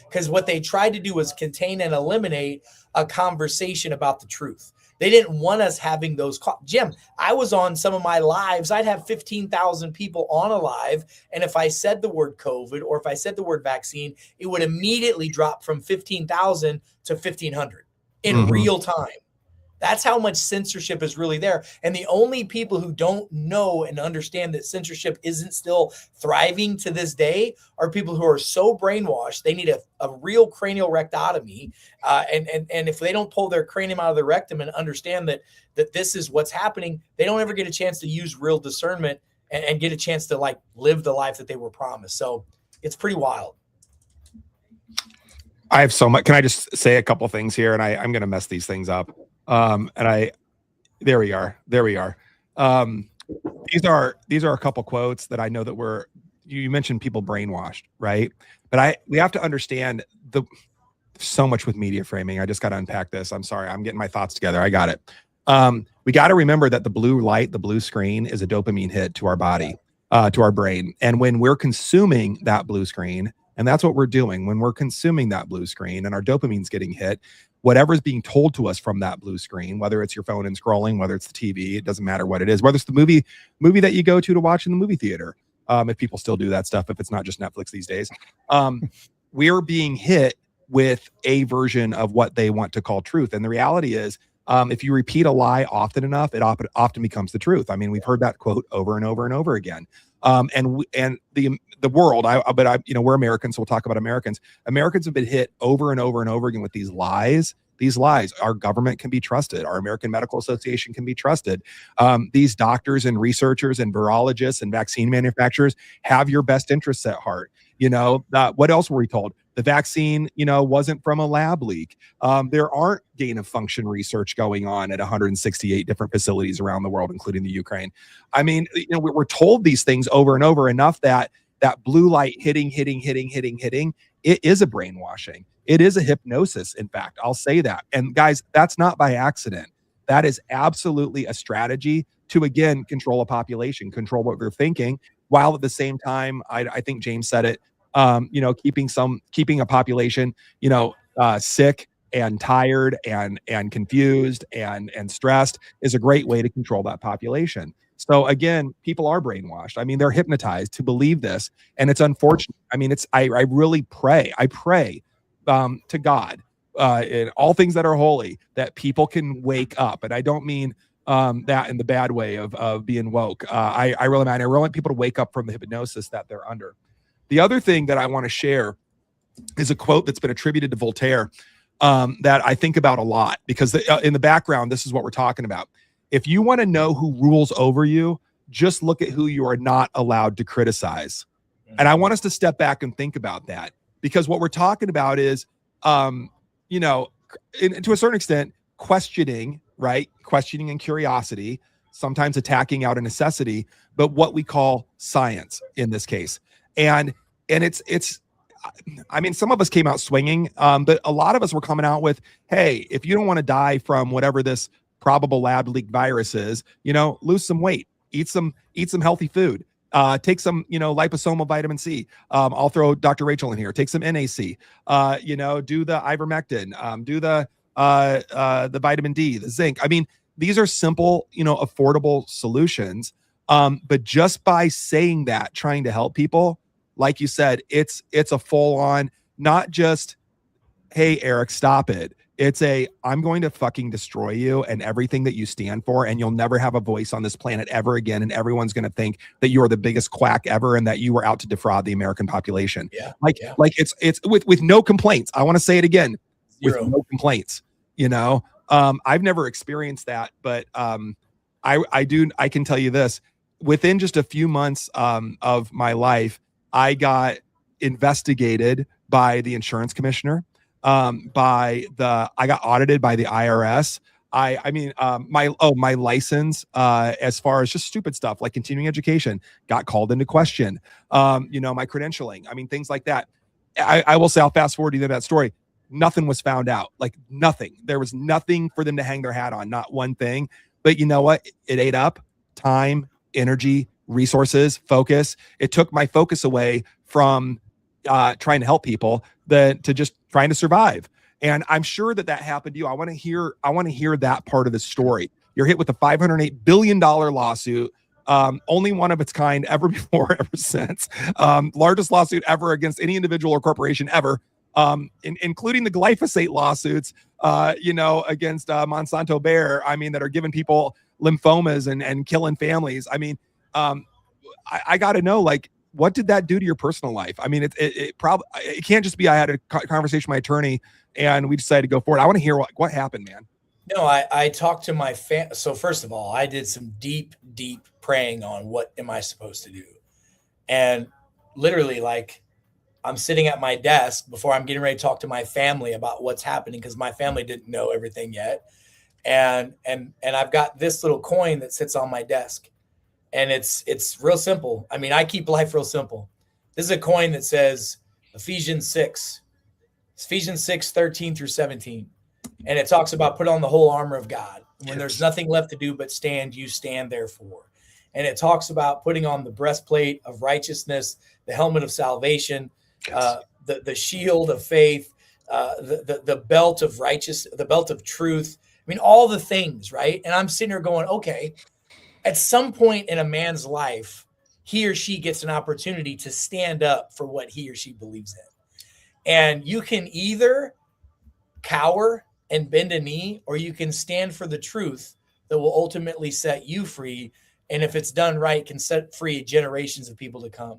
because what they tried to do was contain and eliminate a conversation about the truth. They didn't want us having those Jim, I was on some of my lives. I'd have 15,000 people on a live. And if I said the word COVID or if I said the word vaccine, it would immediately drop from 15,000 to 1,500 in real time. That's how much censorship is really there. And the only people who don't know and understand that censorship isn't still thriving to this day are people who are so brainwashed, they need a real cranial rectotomy. And if they don't pull their cranium out of the rectum and understand that this is what's happening, they don't ever get a chance to use real discernment and get a chance to live the life that they were promised. So it's pretty wild. I have so much. Can I just say a couple things here? And I'm going to mess these things up. There we are. These are a couple quotes that I know that you mentioned people brainwashed, right? But we have to understand so much with media framing. I just got to unpack this. I'm sorry. I'm getting my thoughts together. I got it. We got to remember that the blue light, the blue screen, is a dopamine hit to our body, to our brain. And when we're consuming that blue screen, and that's what we're doing when we're consuming that blue screen and our dopamine's getting hit, whatever's being told to us from that blue screen, whether it's your phone and scrolling, whether it's the TV, it doesn't matter what it is, whether it's the movie that you go to watch in the movie theater. If people still do that stuff, if it's not just Netflix these days, we're being hit with a version of what they want to call truth. And the reality is, if you repeat a lie often enough, it often becomes the truth. I mean, we've heard that quote over and over and over again. And the world, we're Americans, so we'll talk about Americans. Americans have been hit over and over and over again with these lies. Our government can be trusted. Our American Medical Association can be trusted. These doctors and researchers and virologists and vaccine manufacturers have your best interests at heart. What else were we told? The vaccine, wasn't from a lab leak. There aren't gain of function research going on at 168 different facilities around the world, including the Ukraine. I mean, we're told these things over and over enough that blue light hitting, it is a brainwashing. It is a hypnosis. In fact, I'll say that. And guys, that's not by accident. That is absolutely a strategy to, again, control a population, control what they're thinking, while at the same time, I think James said it, keeping a population, sick and tired and confused and stressed is a great way to control that population. So again, people are brainwashed. I mean, they're hypnotized to believe this, and it's unfortunate. I mean, I really pray. I pray to God in all things that are holy that people can wake up, and I don't mean that in the bad way of being woke. I really want people to wake up from the hypnosis that they're under. The other thing that I want to share is a quote that's been attributed to Voltaire that I think about a lot, because in the background, this is what we're talking about. If you want to know who rules over you, just look at who you are not allowed to criticize. And I want us to step back and think about that, because what we're talking about is, to a certain extent, questioning, right? Questioning and curiosity, sometimes attacking out of necessity, but what we call science in this case. And it's, I mean, some of us came out swinging, but a lot of us were coming out with, hey, if you don't want to die from whatever this probable lab leak virus is, lose some weight, eat some healthy food, take some, liposomal vitamin C. I'll throw Dr. Rachel in here, take some NAC, do the ivermectin, do the vitamin D, the zinc. I mean, these are simple, affordable solutions. But just by saying that, trying to help people, like you said, it's a full on, not just, hey, Eric, stop it. It's I'm going to fucking destroy you and everything that you stand for, and you'll never have a voice on this planet ever again. And everyone's going to think that you are the biggest quack ever and that you were out to defraud the American population. Yeah. Like it's with no complaints. I want to say it again. Zero. With no complaints, I've never experienced that, but I can tell you this, within just a few months of my life, I got investigated by the insurance commissioner. I got audited by the IRS. My license, as far as just stupid stuff like continuing education, got called into question. My credentialing, I mean, things like that. I will say, I'll fast forward to that story. Nothing was found out, like nothing. There was nothing for them to hang their hat on, not one thing. But you know what? It ate up time, energy, resources, focus. It took my focus away from trying to help people to just trying to survive. And I'm sure that happened to you. I want to hear that part of the story. You're hit with a $508 billion lawsuit, only one of its kind ever before, ever since. Largest lawsuit ever against any individual or corporation ever, including the glyphosate lawsuits, against Monsanto Bayer. I mean, that are giving people lymphomas and killing families. I mean, I got to know, like, what did that do to your personal life? I mean, it probably, it can't just be, I had a conversation with my attorney and we decided to go forward. I want to hear what happened, man. No, I talked to my So first of all, I did some deep praying on what am I supposed to do? And literally, like, I'm sitting at my desk before I'm getting ready to talk to my family about what's happening, because my family didn't know everything yet. And I've got this little coin that sits on my desk. And it's real simple. I mean, I keep life real simple. This is a coin that says Ephesians 6, 13 through 17. And it talks about put on the whole armor of God. When there's nothing left to do but stand, you stand therefore. And it talks about putting on the breastplate of righteousness, the helmet of salvation, the shield of faith, the belt of the belt of truth. I mean, all the things, right? And I'm sitting here going, okay, at some point in a man's life, he or she gets an opportunity to stand up for what he or she believes in. And you can either cower and bend a knee, or you can stand for the truth that will ultimately set you free. And if it's done right, can set free generations of people to come.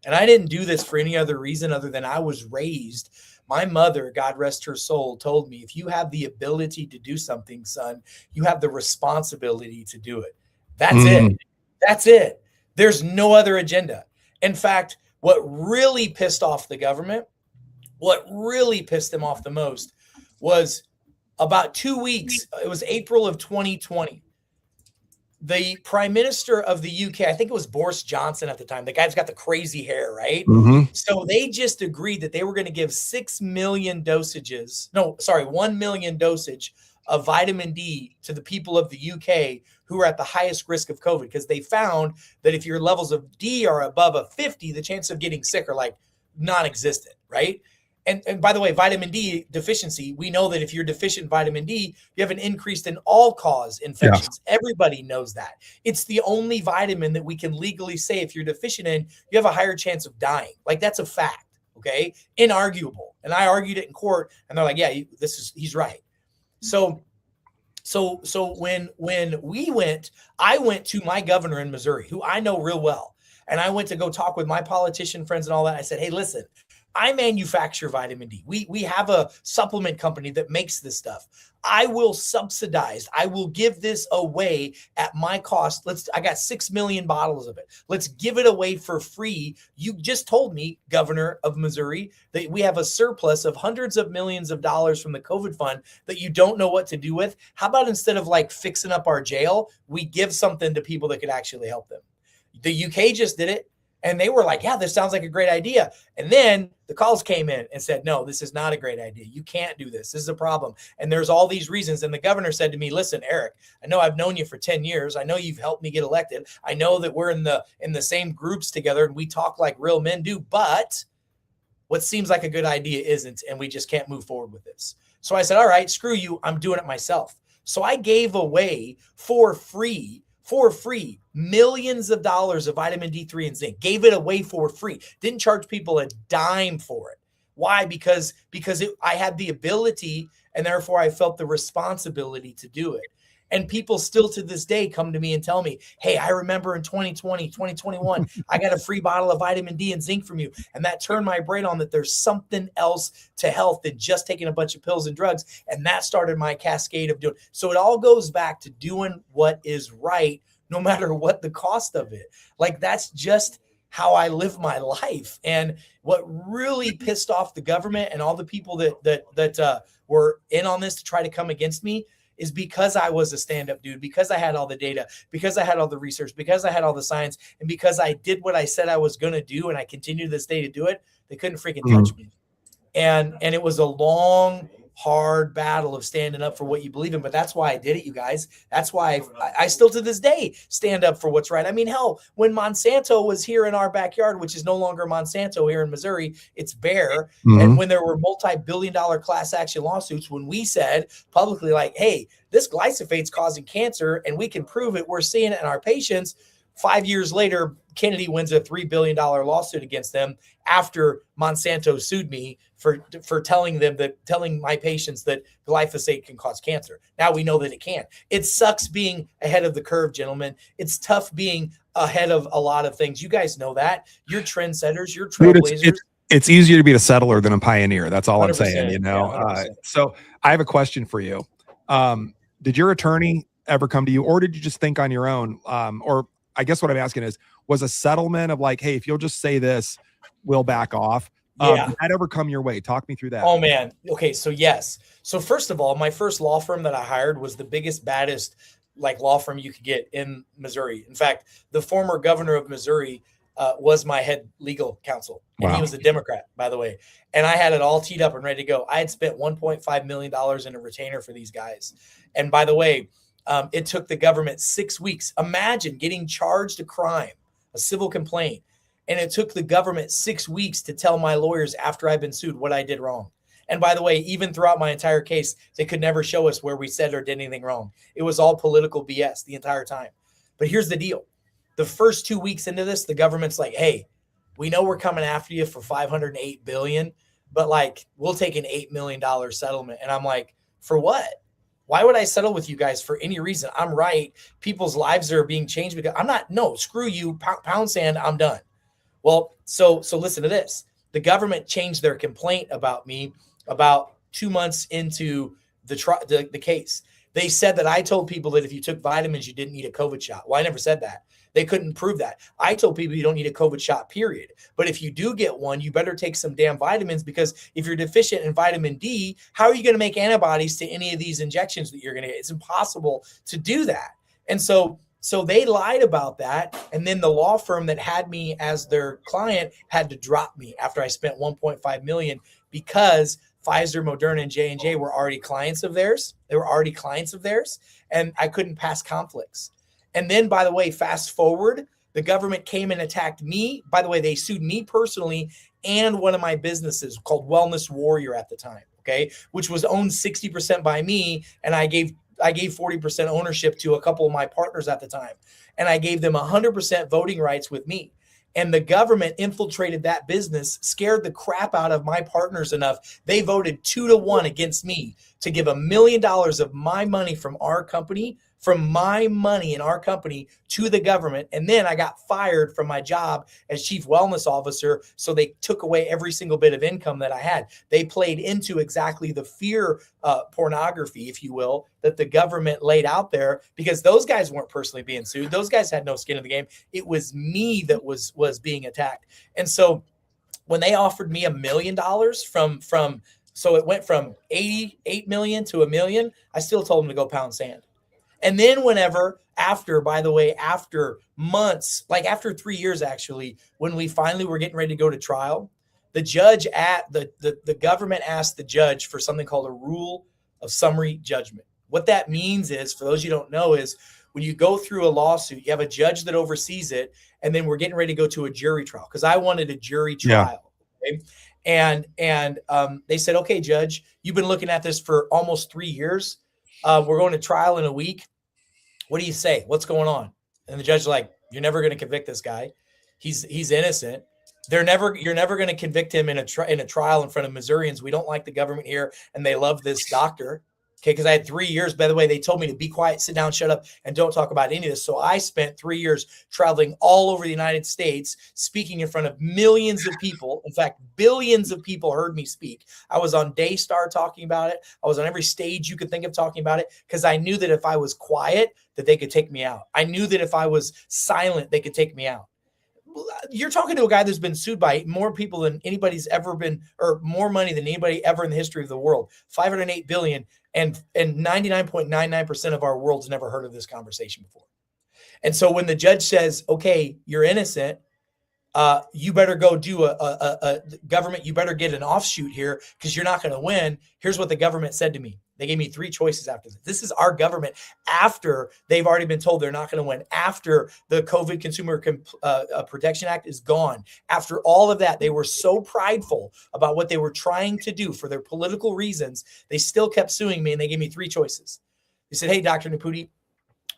And I didn't do this for any other reason other than I was raised. My mother, God rest her soul, told me, if you have the ability to do something, son, you have the responsibility to do it. That's it. That's it. There's no other agenda. In fact, what really pissed off the government, what really pissed them off the most, was about 2 weeks. It was April of 2020. The prime minister of the UK, I think it was Boris Johnson at the time, the guy's got the crazy hair, right? So they just agreed that they were going to give 1 million dosage of vitamin D to the people of the UK who are at the highest risk of COVID, because they found that if your levels of D are above a 50, the chance of getting sick are like non-existent, right? And by the way, vitamin D deficiency, we know that if you're deficient in vitamin D, you have an increase in all-cause infections. Yeah. Everybody knows that. It's the only vitamin that we can legally say if you're deficient in, you have a higher chance of dying. Like, that's a fact, okay? Inarguable. And I argued it in court, and they're like, yeah, he's right. So when I went to my governor in Missouri, who I know real well, and I went to go talk with my politician friends and all that. I said, hey, listen, I manufacture vitamin D. We have a supplement company that makes this stuff. I will subsidize. I will give this away at my cost. I got 6 million bottles of it. Let's give it away for free. You just told me, Governor of Missouri, that we have a surplus of hundreds of millions of dollars from the COVID fund that you don't know what to do with. How about instead of like fixing up our jail, we give something to people that could actually help them? The UK just did it. And they were like, yeah, this sounds like a great idea. And then the calls came in and said, no, this is not a great idea. You can't do this. This is a problem. And there's all these reasons. And the governor said to me, listen, Eric, I know I've known you for 10 years. I know you've helped me get elected. I know that we're in the same groups together and we talk like real men do, but what seems like a good idea isn't, and we just can't move forward with this. So I said, all right, screw you. I'm doing it myself. So I gave away for free millions of dollars of vitamin D3 and zinc, gave it away for free, didn't charge people a dime for it. Why? Because I had the ability, and therefore I felt the responsibility to do it. And people still to this day come to me and tell me, hey, I remember in 2020, 2021, I got a free bottle of vitamin D and zinc from you. And that turned my brain on that there's something else to health than just taking a bunch of pills and drugs. And that started my cascade of doing. So it all goes back to doing what is right, no matter what the cost of it. Like, that's just how I live my life. And what really pissed off the government and all the people that were in on this to try to come against me is because I was a stand-up dude, because I had all the data, because I had all the research, because I had all the science, and because I did what I said I was going to do, and I continue to this day to do it. They couldn't freaking touch me. And it was a long, hard battle of standing up for what you believe in. But that's why I did it, you guys. That's why I still to this day stand up for what's right. I mean, hell, when Monsanto was here in our backyard, which is no longer Monsanto here in Missouri, it's Bayer. And when there were multi-billion-dollar class action lawsuits, when we said publicly, like, hey, this glyphosate is causing cancer and we can prove it, we're seeing it in our patients. 5 years later, Kennedy wins a $3 billion lawsuit against them after Monsanto sued me for telling my patients that glyphosate can cause cancer. Now we know that it can. It sucks being ahead of the curve, gentlemen. It's tough being ahead of a lot of things. You guys know that. You're trendsetters. You're trailblazers. It's easier to be a settler than a pioneer. That's all I'm saying, you know? Yeah, so I have a question for you. Did your attorney ever come to you, or did you just think on your own? Or I guess what I'm asking is, was a settlement of like, hey, if you'll just say this, we'll back off. Did that ever come your way? Talk me through that. Oh, man. Okay. So yes. So first of all, my first law firm that I hired was the biggest, baddest like law firm you could get in Missouri. In fact, the former governor of Missouri was my head legal counsel. And he was a Democrat, by the way. And I had it all teed up and ready to go. I had spent $1.5 million in a retainer for these guys. And by the way, it took the government 6 weeks. Imagine getting charged a crime, a civil complaint. And it took the government 6 weeks to tell my lawyers after I've been sued what I did wrong. And by the way, even throughout my entire case, they could never show us where we said or did anything wrong. It was all political BS the entire time. But here's the deal. The first 2 weeks into this, the government's like, hey, we know we're coming after you for $508 billion, but like, we'll take an $8 million settlement. And I'm like, for what? Why would I settle with you guys for any reason? I'm right. People's lives are being changed because I'm not. No, screw you, pound sand. I'm done. Well, so listen to this. The government changed their complaint about me about 2 months into the case. They said that I told people that if you took vitamins, you didn't need a COVID shot. Well, I never said that. They couldn't prove that. I told people you don't need a COVID shot, period. But if you do get one, you better take some damn vitamins, because if you're deficient in vitamin D, how are you going to make antibodies to any of these injections that you're going to get? It's impossible to do that. And so they lied about that. And then the law firm that had me as their client had to drop me after I spent $1.5 million, because Pfizer, Moderna, and J&J were already clients of theirs. They were already clients of theirs, and I couldn't pass conflicts. And then, by the way, fast forward, the government came and attacked me. By the way, they sued me personally and one of my businesses called Wellness Warrior at the time, okay, which was owned 60% by me, and I gave 40% ownership to a couple of my partners at the time, and I gave them 100% voting rights with me. And the government infiltrated that business, scared the crap out of my partners enough. They voted 2-1 against me to give $1 million of my money from our company, from my money in our company, to the government. And then I got fired from my job as chief wellness officer. So they took away every single bit of income that I had. They played into exactly the fear pornography, if you will, that the government laid out there, because those guys weren't personally being sued. Those guys had no skin in the game. It was me that was being attacked. And so when they offered me $1 million so it went from 88 million to $1 million, I still told them to go pound sand. And then after months, like after 3 years, actually, when we finally were getting ready to go to trial, the judge the government asked the judge for something called a rule of summary judgment. What that means is, for those you don't know, is when you go through a lawsuit, you have a judge that oversees it, and then we're getting ready to go to a jury trial, because I wanted a jury trial. Yeah. Okay? And they said, okay, judge, you've been looking at this for almost 3 years. We're going to trial in a week. What do you say? What's going on? And the judge's like, you're never going to convict this guy. He's innocent. You're never going to convict him in a trial in front of Missourians. We don't like the government here, and they love this doctor. Okay, because I had 3 years. By the way, they told me to be quiet, sit down, shut up, and don't talk about any of this. So I spent 3 years traveling all over the United States, speaking in front of millions of people. In fact, billions of people heard me speak. I was on Daystar talking about it. I was on every stage you could think of talking about it, because I knew that if I was quiet, that they could take me out. I knew that if I was silent, they could take me out. You're talking to a guy that's been sued by more people than anybody's ever been, or more money than anybody ever in the history of the world, 508 billion. And 99.99% of our world's never heard of this conversation before. And so when the judge says, okay, you're innocent, you better go do a government, you better get an offshoot here because you're not going to win. Here's what the government said to me. They gave me 3 choices after this. This is our government after they've already been told they're not going to win, after the COVID Consumer Protection Act is gone. After all of that, they were so prideful about what they were trying to do for their political reasons. They still kept suing me, and they gave me 3 choices. They said, hey, Dr. Nepute,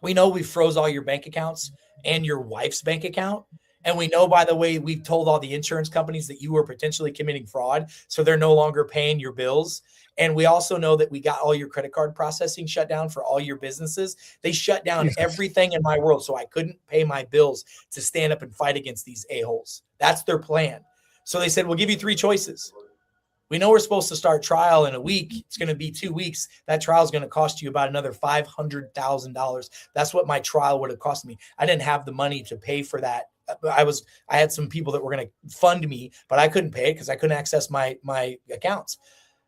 we know we froze all your bank accounts and your wife's bank account. And we know, by the way, we've told all the insurance companies that you were potentially committing fraud, so they're no longer paying your bills. And we also know that we got all your credit card processing shut down for all your businesses. They shut down everything in my world, so I couldn't pay my bills to stand up and fight against these a-holes. That's their plan. So they said, we'll give you 3 choices. We know we're supposed to start trial in a week. It's going to be 2 weeks. That trial is going to cost you about another $500,000. That's what my trial would have cost me. I didn't have the money to pay for that. I had some people that were going to fund me, but I couldn't pay it because I couldn't access my accounts.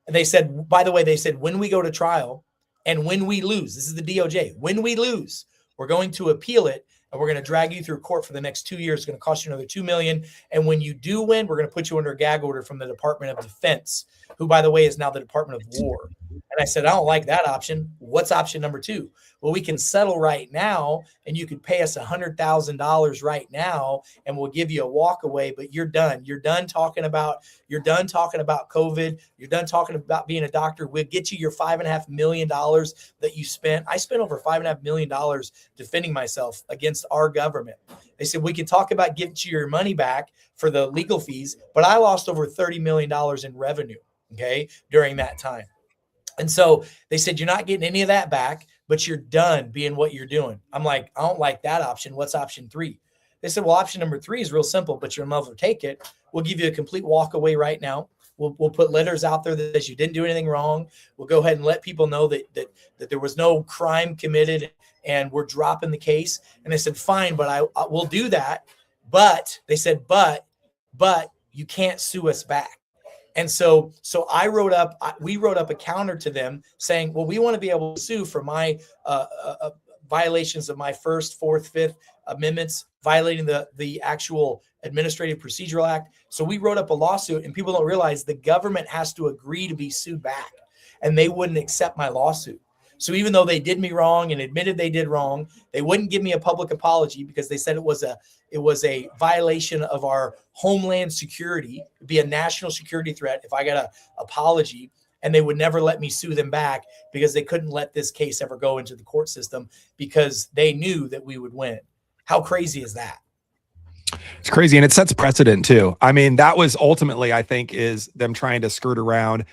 And they said, by the way, they said, when we go to trial and when we lose, this is the DOJ, when we lose, we're going to appeal it and we're going to drag you through court for the next 2 years. It's going to cost you another $2 million. And when you do win, we're going to put you under a gag order from the Department of Defense, who, by the way, is now the Department of War. And I said, I don't like that option. What's option number 2? Well, we can settle right now and you could pay us $100,000 right now and we'll give you a walk away, but you're done. You're done talking about COVID. You're done talking about being a doctor. We'll get you your $5.5 million that you spent. I spent over $5.5 million defending myself against our government. They said, we can talk about giving you your money back for the legal fees, but I lost over $30 million in revenue, okay, during that time. And so they said, you're not getting any of that back, but you're done being what you're doing. I'm like, I don't like that option. What's option 3? They said, well, option number 3 is real simple, but you'll never take it. We'll give you a complete walk away right now. We'll put letters out there that says you didn't do anything wrong. We'll go ahead and let people know that there was no crime committed and we're dropping the case. And they said, fine, but I will do that. But they said, but you can't sue us back. And so we wrote up a counter to them saying, well, we want to be able to sue for my violations of my 1st, 4th, 5th amendments, violating the actual Administrative Procedural Act. So we wrote up a lawsuit, and people don't realize the government has to agree to be sued back, and they wouldn't accept my lawsuit. So even though they did me wrong and admitted they did wrong, they wouldn't give me a public apology because they said it was a violation of our homeland security. It'd be a national security threat if I got an apology, and they would never let me sue them back because they couldn't let this case ever go into the court system because they knew that we would win. How crazy is that? It's crazy. And it sets precedent too. I mean, that was ultimately, I think, is them trying to skirt around.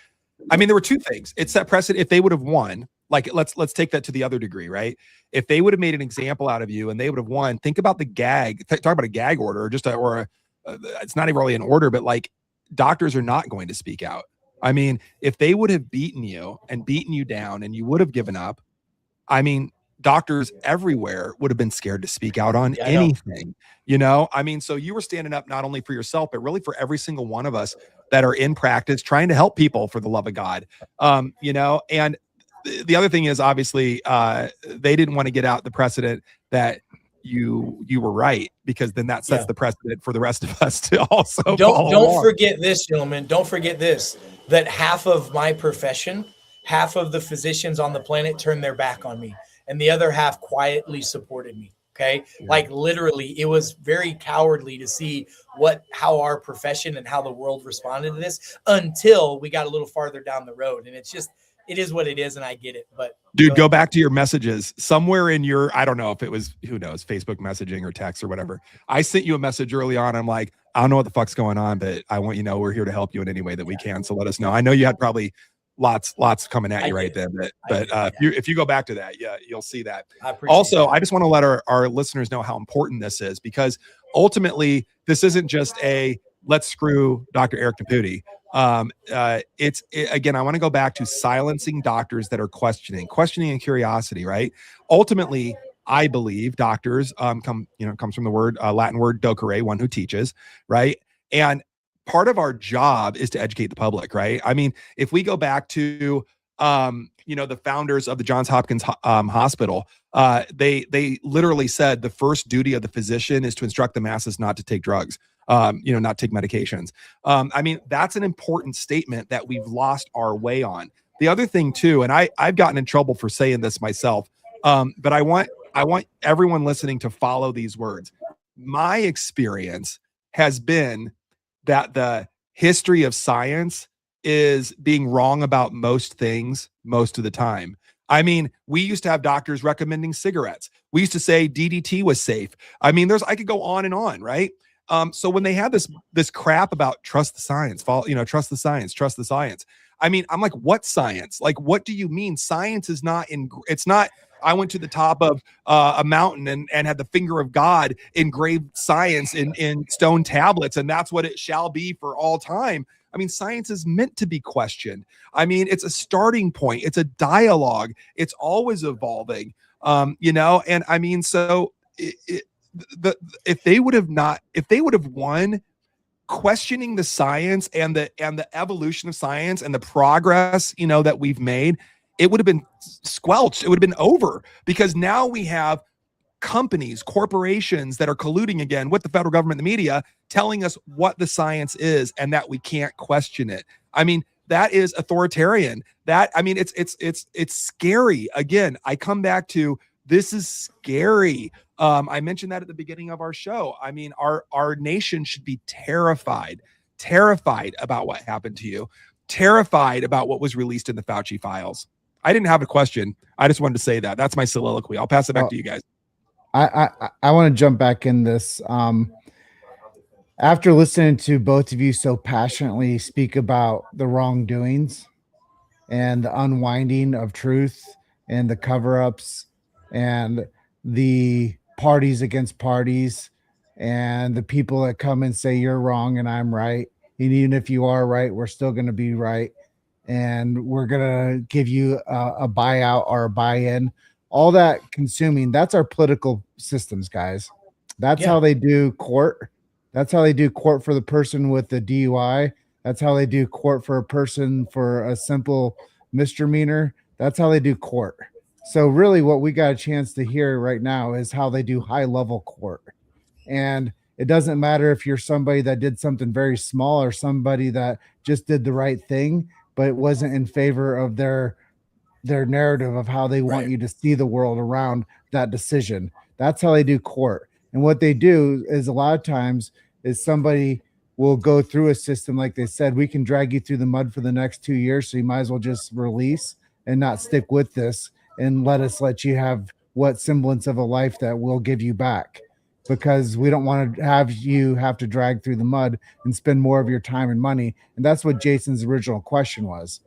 I mean, there were 2 things. It set precedent. If they would have won, like, let's take that to the other degree, right? If they would have made an example out of you and they would have won, think about the gag, talk about a gag order, it's not even really an order, but like, doctors are not going to speak out. I mean, if they would have beaten you and beaten you down and you would have given up, I mean, doctors everywhere would have been scared to speak out on anything, you know? I mean, so you were standing up not only for yourself, but really for every single one of us that are in practice, trying to help people for the love of God. You know, and the other thing is obviously they didn't want to get out the precedent that you were right, because then that sets the precedent for the rest of us to also don't forget this, gentlemen. Don't forget this, that half of my profession, half of the physicians on the planet turned their back on me, and the other half quietly supported me. Okay. Yeah. Like literally, it was very cowardly to see how our profession and how the world responded to this until we got a little farther down the road. And it is what it is. And I get it, but dude, go back to your messages somewhere in your, I don't know if it was, who knows, Facebook messaging or text or whatever. I sent you a message early on. I'm like, I don't know what the fuck's going on, but I want you to know we're here to help you in any way that we can. So let us know. I know you had probably lots coming at you right then. But if you go back to that, yeah, you'll see that. Also, I just want to let our listeners know how important this is, because ultimately this isn't just a let's screw Dr. Eric Nepute. Again, I want to go back to silencing doctors that are questioning and curiosity, right? Ultimately, I believe doctors comes from the word Latin word docere, one who teaches, right? And part of our job is to educate the public, right? I mean, if we go back to the founders of the Johns Hopkins Hospital, they literally said the first duty of the physician is to instruct the masses not to take drugs, not take medications. I mean, that's an important statement that we've lost our way on. The other thing too, and I've gotten in trouble for saying this myself, but I want everyone listening to follow these words. My experience has been that the history of science is being wrong about most things most of the time. I mean, we used to have doctors recommending cigarettes. We used to say DDT was safe. I mean, I could go on, right? So when they had this crap about trust the science, trust the science. I mean, I'm like, what science? Like, what do you mean? Science is not it's not, I went to the top of a mountain and had the finger of God engraved science in stone tablets, and that's what it shall be for all time. I mean, science is meant to be questioned. I mean, it's a starting point. It's a dialogue. It's always evolving, and I mean, so if they would have won questioning the science and the evolution of science and the progress, that we've made, it would have been squelched. It would have been over, because now we have companies, corporations that are colluding again with the federal government, the media, telling us what the science is and that we can't question it. I mean, that is authoritarian. It's scary. Again, I come back to, this is scary. I mentioned that at the beginning of our show. I mean, our nation should be terrified about what happened to you, terrified about what was released in the Fauci files. I didn't have a question. I just wanted to say that. That's my soliloquy. I'll pass it back to you guys. I want to jump back in this. After listening to both of you so passionately speak about the wrongdoings and the unwinding of truth and the cover-ups and the parties against parties and the people that come and say you're wrong and I'm right, and even if you are right, we're still going to be right, and we're going to give you a buyout or a buy-in, all that consuming, that's our political systems, guys. That's how they do court. That's how they do court for the person with the DUI. That's how they do court for a person for a simple misdemeanor. That's how they do court. So really what we got a chance to hear right now is how they do high level court. And it doesn't matter if you're somebody that did something very small or somebody that just did the right thing, but it wasn't in favor of their narrative of how they want you to see the world around that decision. That's how they do court. And what they do is a lot of times is somebody will go through a system, like they said, we can drag you through the mud for the next 2 years, so you might as well just release and not stick with this and let you have what semblance of a life that we'll give you back, because we don't want to have you have to drag through the mud and spend more of your time and money. And that's what Jason's original question was.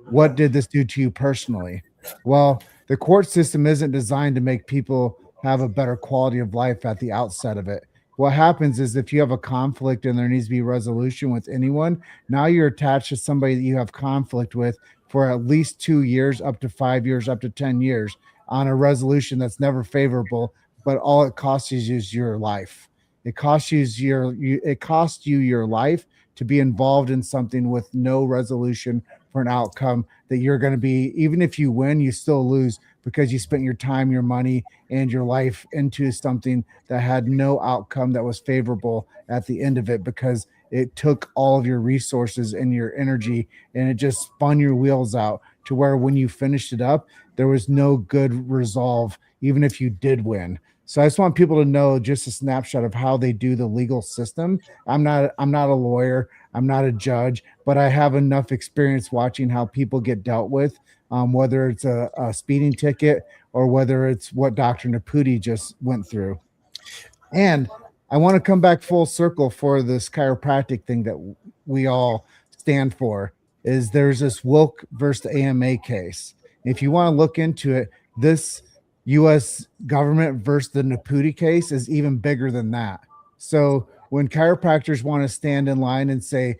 What did this do to you personally? Well, the court system isn't designed to make people have a better quality of life at the outset of it. What happens is if you have a conflict and there needs to be resolution with anyone, now you're attached to somebody that you have conflict with for at least 2 years, up to 5 years, up to 10 years on a resolution that's never favorable, but all it costs you is your life. It costs you your life to be involved in something with no resolution for an outcome that you're going to be, even if you win, you still lose because you spent your time, your money, and your life into something that had no outcome that was favorable at the end of it, because it took all of your resources and your energy and it just spun your wheels out to where when you finished it up, there was no good resolve, even if you did win. So I just want people to know just a snapshot of how they do the legal system. I'm not a lawyer. I'm not a judge, but I have enough experience watching how people get dealt with, whether it's a speeding ticket or whether it's what Dr. Nepute just went through. And I want to come back full circle for this chiropractic thing that we all stand for. is there's this Wilk versus AMA case. If you want to look into it, this U.S. government versus the Nepute case is even bigger than that. So when chiropractors want to stand in line and say,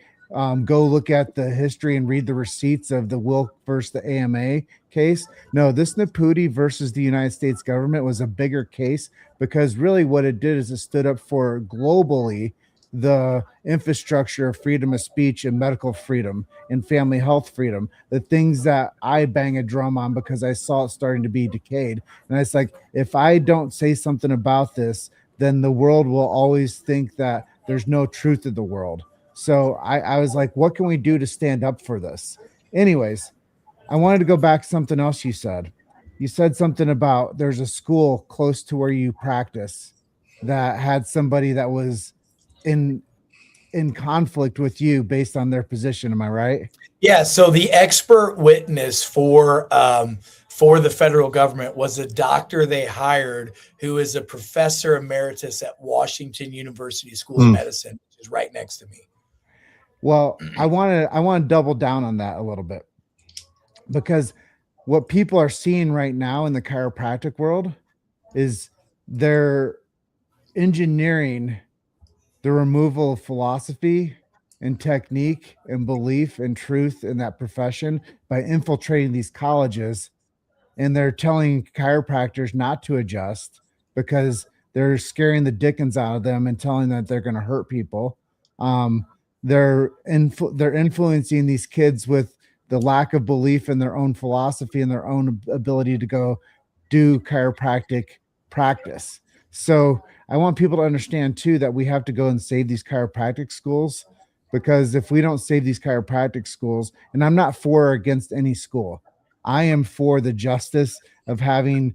go look at the history and read the receipts of the Wilk versus the AMA case. No, this Nepute versus the United States government was a bigger case, because really what it did is it stood up for globally the infrastructure of freedom of speech and medical freedom and family health freedom, the things that I bang a drum on because I saw it starting to be decayed. And it's like, if I don't say something about this, then the world will always think that there's no truth in the world. So I was like, what can we do to stand up for this? Anyways, I wanted to go back to something else you said. You said something about there's a school close to where you practice that had somebody that was in conflict with you based on their position. Am I right? Yeah. So the expert witness for the federal government was a doctor they hired who is a professor emeritus at Washington University School of Medicine, which is right next to me. Well, I want to double down on that a little bit, because what people are seeing right now in the chiropractic world is they're engineering the removal of philosophy and technique and belief and truth in that profession by infiltrating these colleges. And they're telling chiropractors not to adjust because they're scaring the dickens out of them and telling them that they're going to hurt people. They're influencing these kids with the lack of belief in their own philosophy and their own ability to go do chiropractic practice. So I want people to understand too that we have to go and save these chiropractic schools, because if we don't save these chiropractic schools, and I'm not for or against any school, I am for the justice of having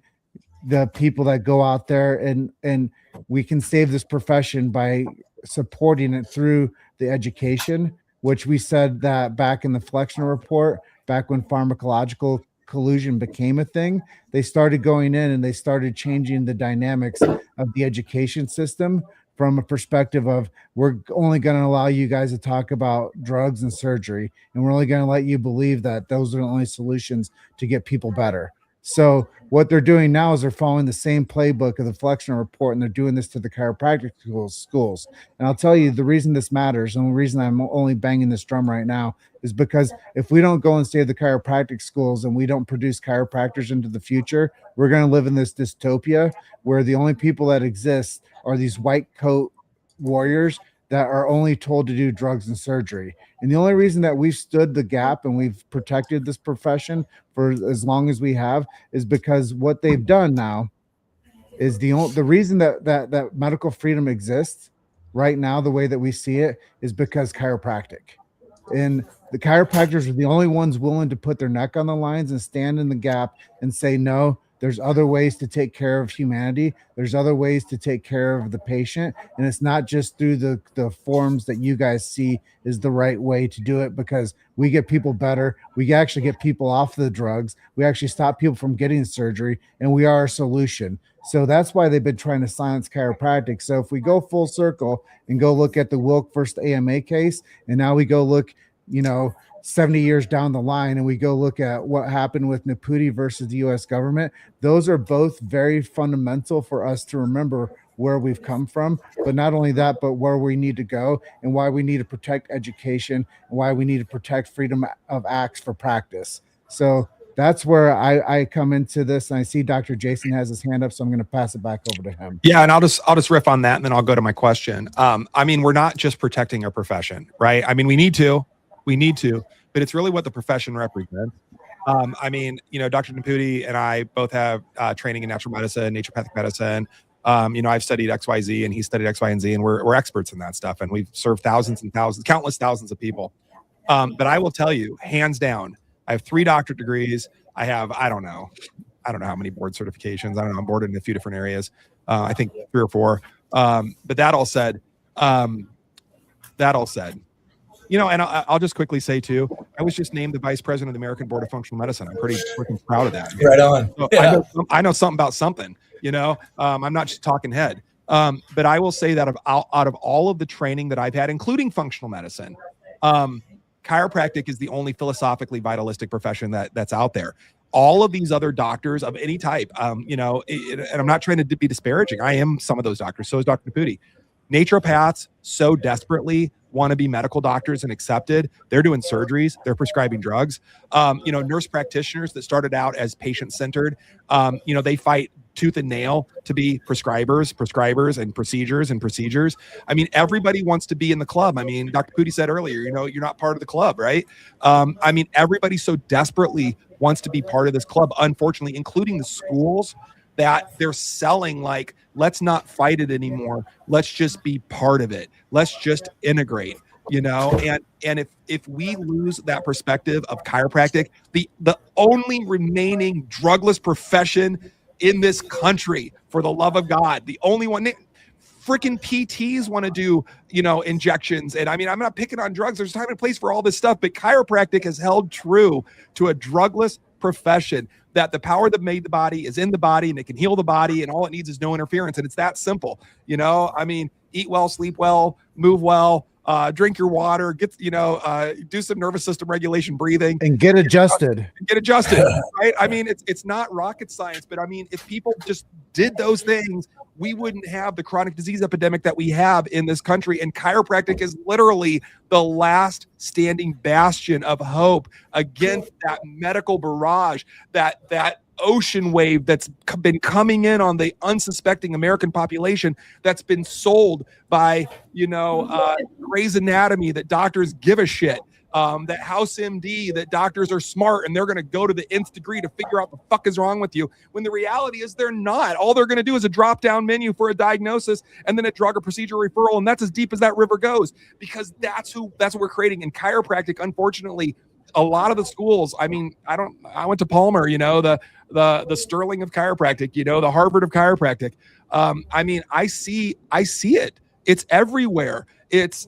the people that go out there, and we can save this profession by supporting it through the education, which we said that back in the Flexner report, back when pharmacological collusion became a thing, they started going in and they started changing the dynamics of the education system from a perspective of, we're only going to allow you guys to talk about drugs and surgery, and we're only going to let you believe that those are the only solutions to get people better. So what they're doing now is they're following the same playbook of the Flexner report, and they're doing this to the chiropractic schools. And I'll tell you the reason this matters, and the reason I'm only banging this drum right now, is because if we don't go and save the chiropractic schools and we don't produce chiropractors into the future, we're going to live in this dystopia where the only people that exist are these white coat warriors that are only told to do drugs and surgery. And the only reason that we've stood the gap and we've protected this profession for as long as we have is because what they've done now is the reason that medical freedom exists right now, the way that we see it, is because chiropractic. And the chiropractors are the only ones willing to put their neck on the lines and stand in the gap and say, no, there's other ways to take care of humanity. There's other ways to take care of the patient. And it's not just through the forms that you guys see is the right way to do it, because we get people better. We actually get people off the drugs. We actually stop people from getting surgery, and we are a solution. So that's why they've been trying to silence chiropractic. So if we go full circle and go look at the Wilk versus AMA case, and now we go look, 70 years down the line, and we go look at what happened with Nepute versus the U.S. government, those are both very fundamental for us to remember where we've come from. But not only that, but where we need to go and why we need to protect education and why we need to protect freedom of acts for practice. So that's where I come into this. And I see Dr. Jason has his hand up, so I'm going to pass it back over to him. Yeah, and I'll just riff on that, and then I'll go to my question. We're not just protecting our profession, right? We need to, but it's really what the profession represents. Dr. Nepute and I both have training in natural medicine, naturopathic medicine. I've studied XYZ and he studied X, Y, and Z, and we're experts in that stuff. And we've served thousands and thousands, countless thousands of people. But I will tell you, hands down, I have 3 doctorate degrees. I have, I don't know how many board certifications. I don't know. I'm boarded in a few different areas. I think 3 or 4. But that all said, and I'll just quickly say too, I was just named the vice president of the American Board of Functional Medicine. I'm pretty freaking proud of that. Right on. So yeah. I know something about something, I'm not just talking head. But I will say that out of all of the training that I've had, including functional medicine, chiropractic is the only philosophically vitalistic profession that's out there. All of these other doctors of any type, and I'm not trying to be disparaging. I am some of those doctors. So is Dr. Nepute. Naturopaths so desperately want to be medical doctors and accepted. They're doing surgeries. They're prescribing drugs. Nurse practitioners that started out as patient-centered, they fight tooth and nail to be prescribers and procedures. I mean, everybody wants to be in the club. I mean, Dr. Pooty said earlier, you're not part of the club, right? I mean, everybody so desperately wants to be part of this club, unfortunately, including the schools, that they're selling like, let's not fight it anymore. Let's just be part of it. Let's just integrate, and if we lose that perspective of chiropractic, the only remaining drugless profession in this country, for the love of God, the only one. Freaking PTs want to do, injections. And I mean, I'm not picking on drugs. There's time and place for all this stuff, but chiropractic has held true to a drugless profession, that the power that made the body is in the body and it can heal the body, and all it needs is no interference. And it's that simple. I mean, eat well, sleep well, move well, drink your water, do some nervous system regulation breathing, and get adjusted. Right? I mean, it's not rocket science, but I mean, if people just did those things, we wouldn't have the chronic disease epidemic that we have in this country. And chiropractic is literally the last standing bastion of hope against that medical barrage, that ocean wave that's been coming in on the unsuspecting American population, that's been sold by, Grey's Anatomy, that doctors give a shit. That House MD, that doctors are smart and they're going to go to the nth degree to figure out the fuck is wrong with you, when the reality is they're not. All they're going to do is a drop down menu for a diagnosis and then a drug or procedure referral, and that's as deep as that river goes, because that's what we're creating. In chiropractic, unfortunately, a lot of the schools, I mean, I went to Palmer, the Sterling of chiropractic, the Harvard of chiropractic. I mean, I see it. It's everywhere. It's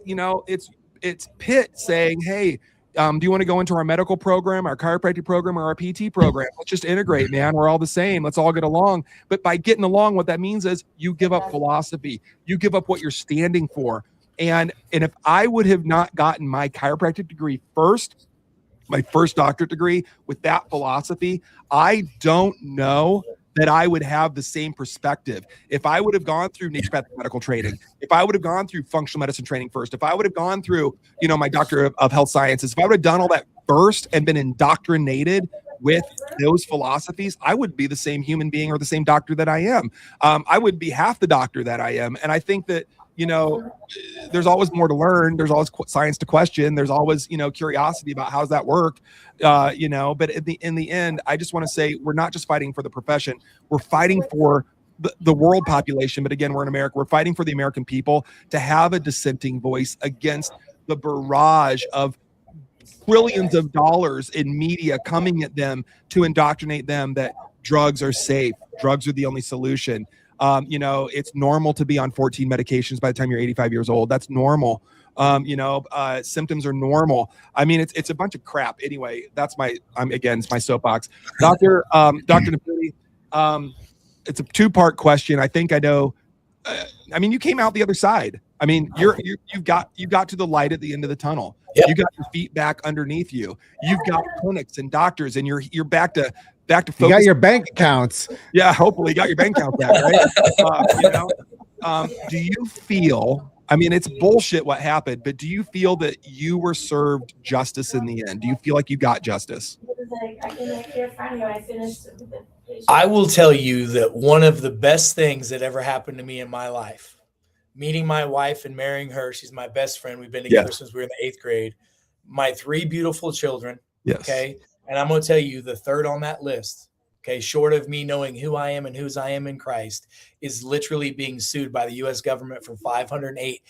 Pitt saying, hey, do you want to go into our medical program, our chiropractic program, or our PT program? Let's just integrate, man. We're all the same. Let's all get along. But by getting along, what that means is you give up philosophy. You give up what you're standing for. And if I would have not gotten my chiropractic degree first, my first doctorate degree, with that philosophy, I don't know that I would have the same perspective. If I would have gone through naturopathic medical training, if I would have gone through functional medicine training first, if I would have gone through, my doctor of health sciences, if I would have done all that first and been indoctrinated with those philosophies, I would be the same human being or the same doctor that I am. I would be half the doctor that I am. And I think that, there's always more to learn. There's always science to question. There's always, curiosity about how's that work, but in the end, I just want to say, we're not just fighting for the profession. We're fighting for the world population. But again, we're in America. We're fighting for the American people to have a dissenting voice against the barrage of trillions of dollars in media coming at them to indoctrinate them that drugs are safe. Drugs are the only solution. It's normal to be on 14 medications by the time you're 85 years old. That's normal. Symptoms are normal. I mean, it's a bunch of crap. Anyway, it's my soapbox. Dr. Nepute, it's a two-part question. I think I know. You came out the other side. I mean, you've got to the light at the end of the tunnel. Yep. You got your feet back underneath you. You've got clinics and doctors, and you're back to focus. You got your bank accounts. Yeah, hopefully you got your bank account back, right? Do you feel, it's bullshit what happened, but do you feel that you were served justice in the end? Do you feel like you got justice? I will tell you that one of the best things that ever happened to me in my life, meeting my wife and marrying her, she's my best friend. We've been together since we were in the 8th grade. My 3 beautiful children. Yes. Okay. And I'm going to tell you the third on that list, okay, short of me knowing who I am and whose I am in Christ, is literally being sued by the U.S. government for $508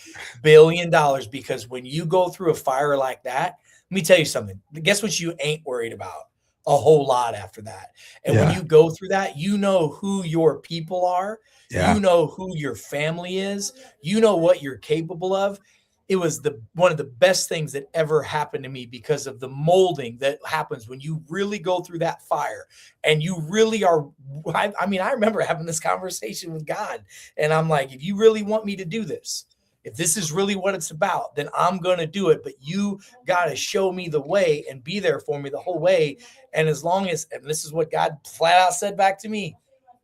billion. Because when you go through a fire like that, let me tell you something. Guess what you ain't worried about? A whole lot after that. And when you go through that, you know who your people are. Yeah. You know who your family is. You know what you're capable of. It was one of the best things that ever happened to me, because of the molding that happens when you really go through that fire and you really are. I remember having this conversation with God, and I'm like, if you really want me to do this, If this is really what it's about, then I'm going to do it. But you got to show me the way and be there for me the whole way. And as long as, and this is what God flat out said back to me,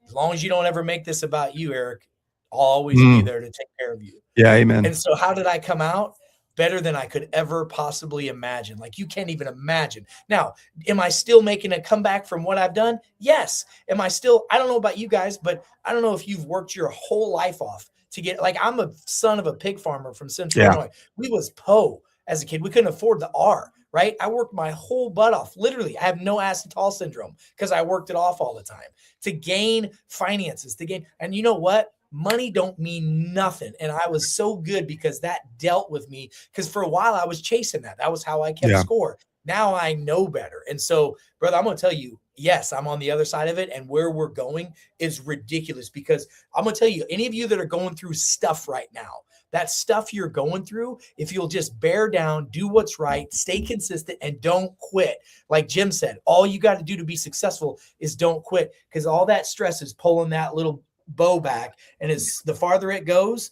as long as you don't ever make this about you, Eric, I'll always be there to take care of you. Yeah, amen. And so how did I come out? Better than I could ever possibly imagine. Like, you can't even imagine. Now, am I still making a comeback from what I've done? Yes. Am I still, I don't know about you guys, but I don't know if you've worked your whole life off to get, like, I'm a son of a pig farmer from Central Illinois. We was po as a kid. We couldn't afford the R, right? I worked my whole butt off. Literally, I have no acetal syndrome because I worked it off all the time to gain finances, to gain. And you know what? Money don't mean nothing. And I was so good because that dealt with me, because for a while I was chasing that. That was how I kept score. Now I know better. And so, brother, I'm going to tell you, yes, I'm on the other side of it. And where we're going is ridiculous, because I'm going to tell you, any of you that are going through stuff right now, that stuff you're going through, if you'll just bear down, do what's right, stay consistent, and don't quit. Like Jim said, all you got to do to be successful is don't quit, because all that stress is pulling that little bow back, and it's the farther it goes,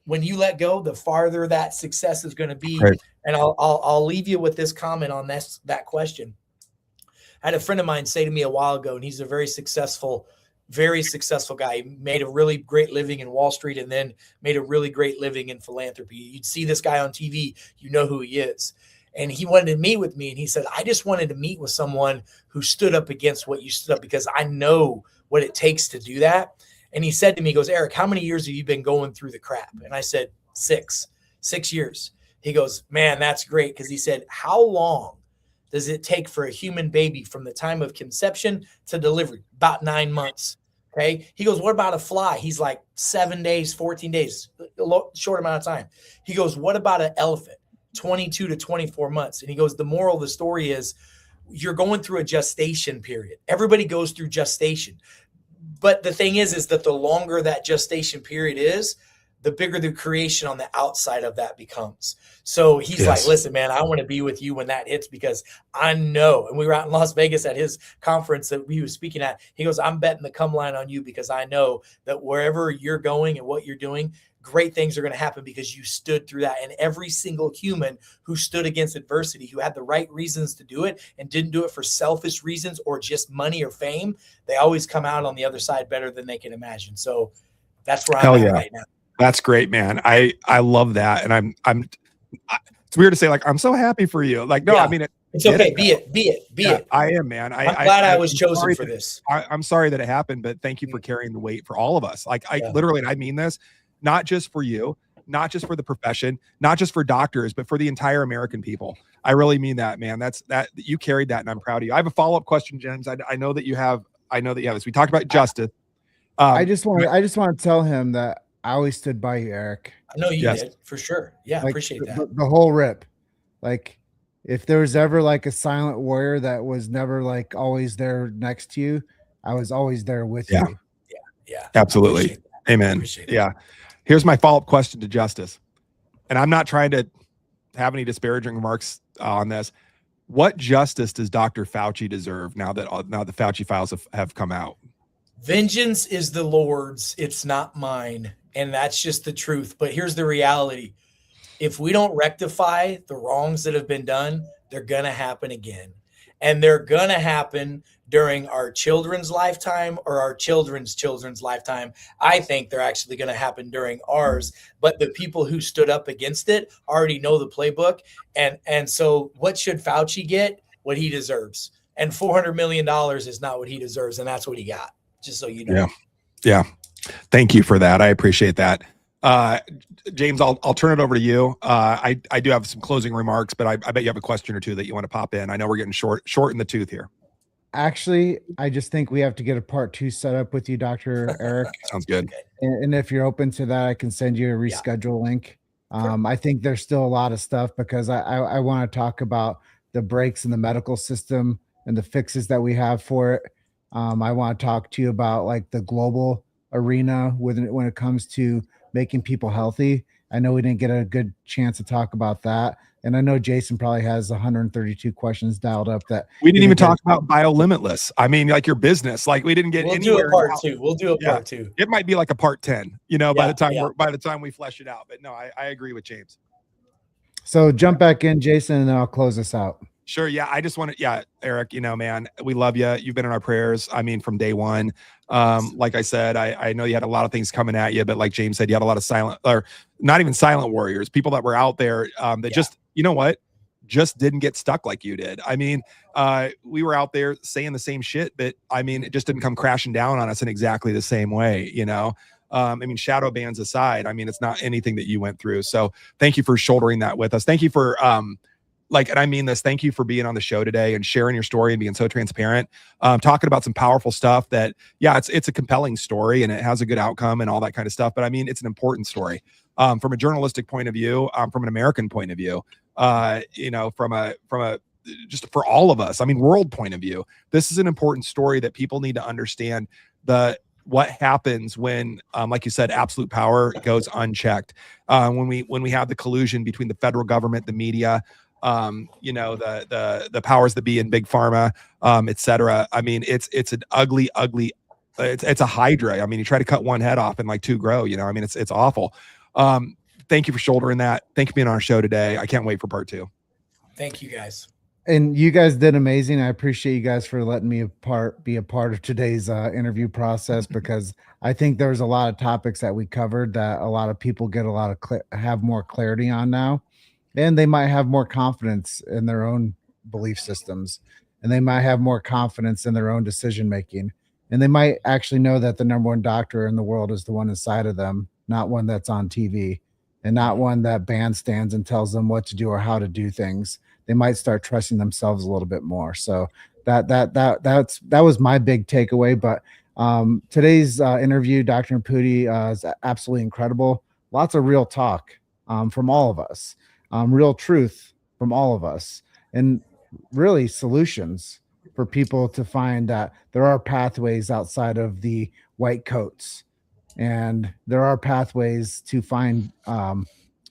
when you let go, the farther that success is going to be. Right. And I'll leave you with this comment on that question. I had a friend of mine say to me a while ago, and he's a very successful guy. He made a really great living in Wall Street and then made a really great living in philanthropy. You'd see this guy on TV, you know who he is. And he wanted to meet with me, and he said, I just wanted to meet with someone who stood up against what you stood up, because I know what it takes to do that. And he said to me, he goes, Eric, how many years have you been going through the crap? And I said, 6 years. He goes, man, that's great. Because he said, how long does it take for a human baby from the time of conception to delivery? About 9 months. Okay. He goes, what about a fly? He's like 7 days, 14 days, short amount of time. He goes, what about an elephant? 22 to 24 months. And he goes, the moral of the story is you're going through a gestation period. Everybody goes through gestation. But the thing is that the longer that gestation period is, the bigger the creation on the outside of that becomes. So he's like, listen, man, I want to be with you when that hits, because I know. And we were out in Las Vegas at his conference that he was speaking at. He goes, I'm betting the come line on you, because I know that wherever you're going and what you're doing, great things are going to happen because you stood through that. And every single human who stood against adversity, who had the right reasons to do it and didn't do it for selfish reasons or just money or fame, they always come out on the other side better than they can imagine. So that's where I'm at right now. That's great, man. I love that. And it's weird to say, like, I'm so happy for you. Like, no, I mean, it's okay. Be it. I am, man. I'm glad I was chosen for this. I'm sorry that it happened, but thank you for carrying the weight for all of us. Like, literally, and I mean this, not just for you, not just for the profession, not just for doctors, but for the entire American people. I really mean that, man. That you carried that, and I'm proud of you. I have a follow-up question, James. I know that you have this. We talked about justice. I just want to tell him that I always stood by you, Eric. I know you did, for sure. Yeah, like, appreciate that. The whole rip. Like, if there was ever like a silent warrior that was never like always there next to you, I was always there with you. Yeah. Absolutely. Amen. Yeah. Here's my follow-up question to Justice. And I'm not trying to have any disparaging remarks on this. What justice does Dr. Fauci deserve now that the Fauci files have come out? Vengeance is the Lord's. It's not mine. And that's just the truth. But here's the reality. If we don't rectify the wrongs that have been done, they're going to happen again. And they're going to happen during our children's lifetime or our children's lifetime. I think they're actually going to happen during ours. But the people who stood up against it already know the playbook. And so what should Fauci get? What he deserves. And $400 million is not what he deserves. And that's what he got, just so you know. Yeah. Thank you for that. I appreciate that. James, I'll turn it over to you. I do have some closing remarks, but I bet you have a question or two that you want to pop in. I know we're getting short in the tooth here. Actually, I just think we have to get a part 2 set up with you, Dr. Eric. Sounds good. And if you're open to that, I can send you a reschedule link. I think there's still a lot of stuff, because I want to talk about the breaks in the medical system and the fixes that we have for it. I want to talk to you about like the global arena when it comes to making people healthy. I know we didn't get a good chance to talk about that. And I know Jason probably has 132 questions dialed up that we didn't even talk about BioLimitless. I mean, like your business, like we didn't get anywhere. Do a part two. We'll do a part two. It might be like a part 10, by the time we flesh it out. But no, I agree with James. So jump back in, Jason, and then I'll close us out. Sure. Yeah. I just want to, Eric, man, we love you. You've been in our prayers. I mean, from day one. Like I said, I know you had a lot of things coming at you, but like James said, you had a lot of silent, or not even silent warriors, people that were out there that just, just didn't get stuck like you did. I mean, we were out there saying the same shit, but I mean, it just didn't come crashing down on us in exactly the same way, I mean, shadow bans aside, I mean, it's not anything that you went through. So thank you for shouldering that with us. Thank you for, and I mean this, thank you for being on the show today and sharing your story and being so transparent, talking about some powerful stuff that, it's a compelling story and it has a good outcome and all that kind of stuff. But I mean, it's an important story from a journalistic point of view, from an American point of view, from a just for all of us, I mean, world point of view. This is an important story that people need to understand what happens when, like you said, absolute power goes unchecked. When we have the collusion between the federal government, the media, the powers that be in big pharma, et cetera. I mean, it's an ugly, it's a hydra. I mean, you try to cut one head off and like two grow, I mean, it's awful. Thank you for shouldering that. Thank you for being on our show today. I can't wait for part 2. Thank you guys. And you guys did amazing. I appreciate you guys for letting me be a part of today's interview process, because I think there's a lot of topics that we covered that a lot of people get a lot of have more clarity on now, and they might have more confidence in their own belief systems, and they might have more confidence in their own decision making, and they might actually know that the number one doctor in the world is the one inside of them, not one that's on TV, and not one that bandstands and tells them what to do or how to do things. They might start trusting themselves a little bit more. So that was my big takeaway. But today's interview, Dr. Nepute, is absolutely incredible. Lots of real talk from all of us, real truth from all of us, and really solutions for people to find that there are pathways outside of the white coats, and there are pathways to find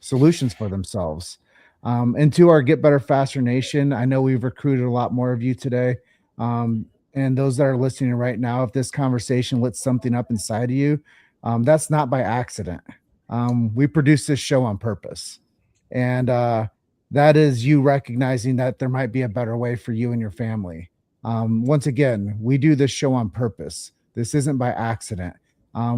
solutions for themselves. And to our Get Better Faster Nation, I know we've recruited a lot more of you today. And those that are listening right now, if this conversation lit something up inside of you, that's not by accident. We produce this show on purpose. And that is you recognizing that there might be a better way for you and your family. Once again, we do this show on purpose. This isn't by accident.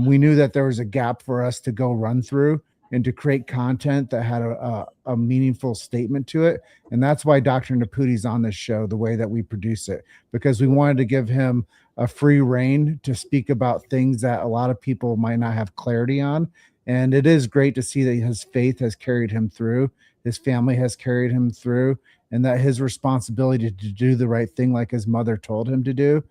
We knew that there was a gap for us to go run through and to create content that had a meaningful statement to it. And that's why Dr. Nepute's on this show the way that we produce it, because we wanted to give him a free reign to speak about things that a lot of people might not have clarity on. And it is great to see that his faith has carried him through, his family has carried him through, and that his responsibility to do the right thing like his mother told him to do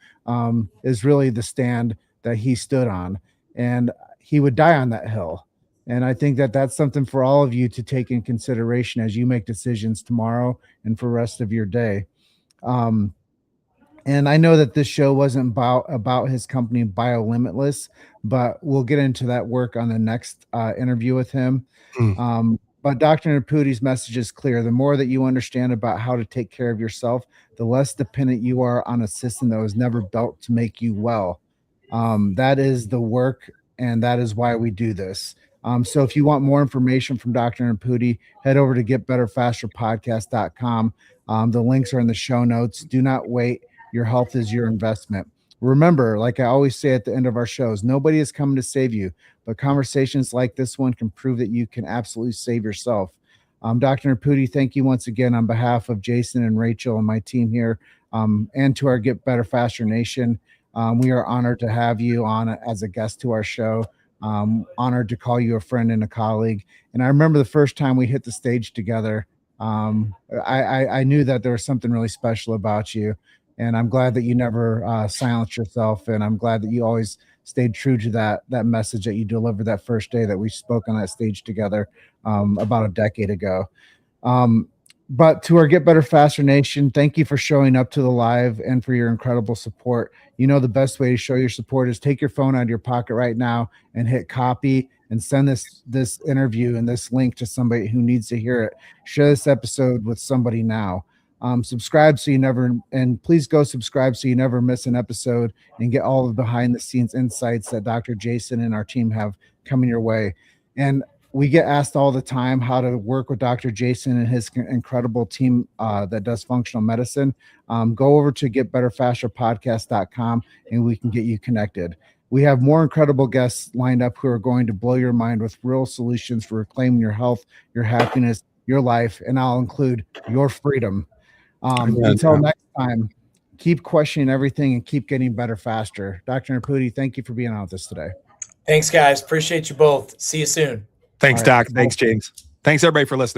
is really the stand that he stood on. And he would die on that hill. And I think that that's something for all of you to take in consideration as you make decisions tomorrow and for the rest of your day. And I know that this show wasn't about his company, BioLimitless, but we'll get into that work on the next interview with him. But Dr. Nepute's message is clear. The more that you understand about how to take care of yourself, the less dependent you are on a system that was never built to make you well. That is the work, and that is why we do this. So if you want more information from Dr. Nepute, head over to getbetterfasterpodcast.com. The links are in the show notes. Do not wait. Your health is your investment. Remember, like I always say at the end of our shows, nobody is coming to save you, but conversations like this one can prove that you can absolutely save yourself. Dr. Nepute, thank you once again on behalf of Jason and Rachel and my team here, and to our Get Better Faster Nation. We are honored to have you on as a guest to our show. Honored to call you a friend and a colleague. And I remember the first time we hit the stage together, I knew that there was something really special about you. And I'm glad that you never silenced yourself. And I'm glad that you always stayed true to that message that you delivered that first day that we spoke on that stage together about a decade ago. But to our Get Better Faster Nation, thank you for showing up to the live and for your incredible support. You know, the best way to show your support is take your phone out of your pocket right now and hit copy and send this interview and this link to somebody who needs to hear it. Share this episode with somebody now. Subscribe so you never, and please go subscribe so you never miss an episode and get all the behind the scenes insights that Dr. Jason and our team have coming your way. And we get asked all the time how to work with Dr. Jason and his incredible team that does functional medicine. Go over to getbetterfasterpodcast.com and we can get you connected. We have more incredible guests lined up who are going to blow your mind with real solutions for reclaiming your health, your happiness, your life, and I'll include your freedom. Until next time, keep questioning everything and keep getting better faster. Dr. Nepute, thank you for being on with us today. Thanks, guys. Appreciate you both. See you soon. Thanks, Doc. Thanks, James. Thanks, everybody, for listening.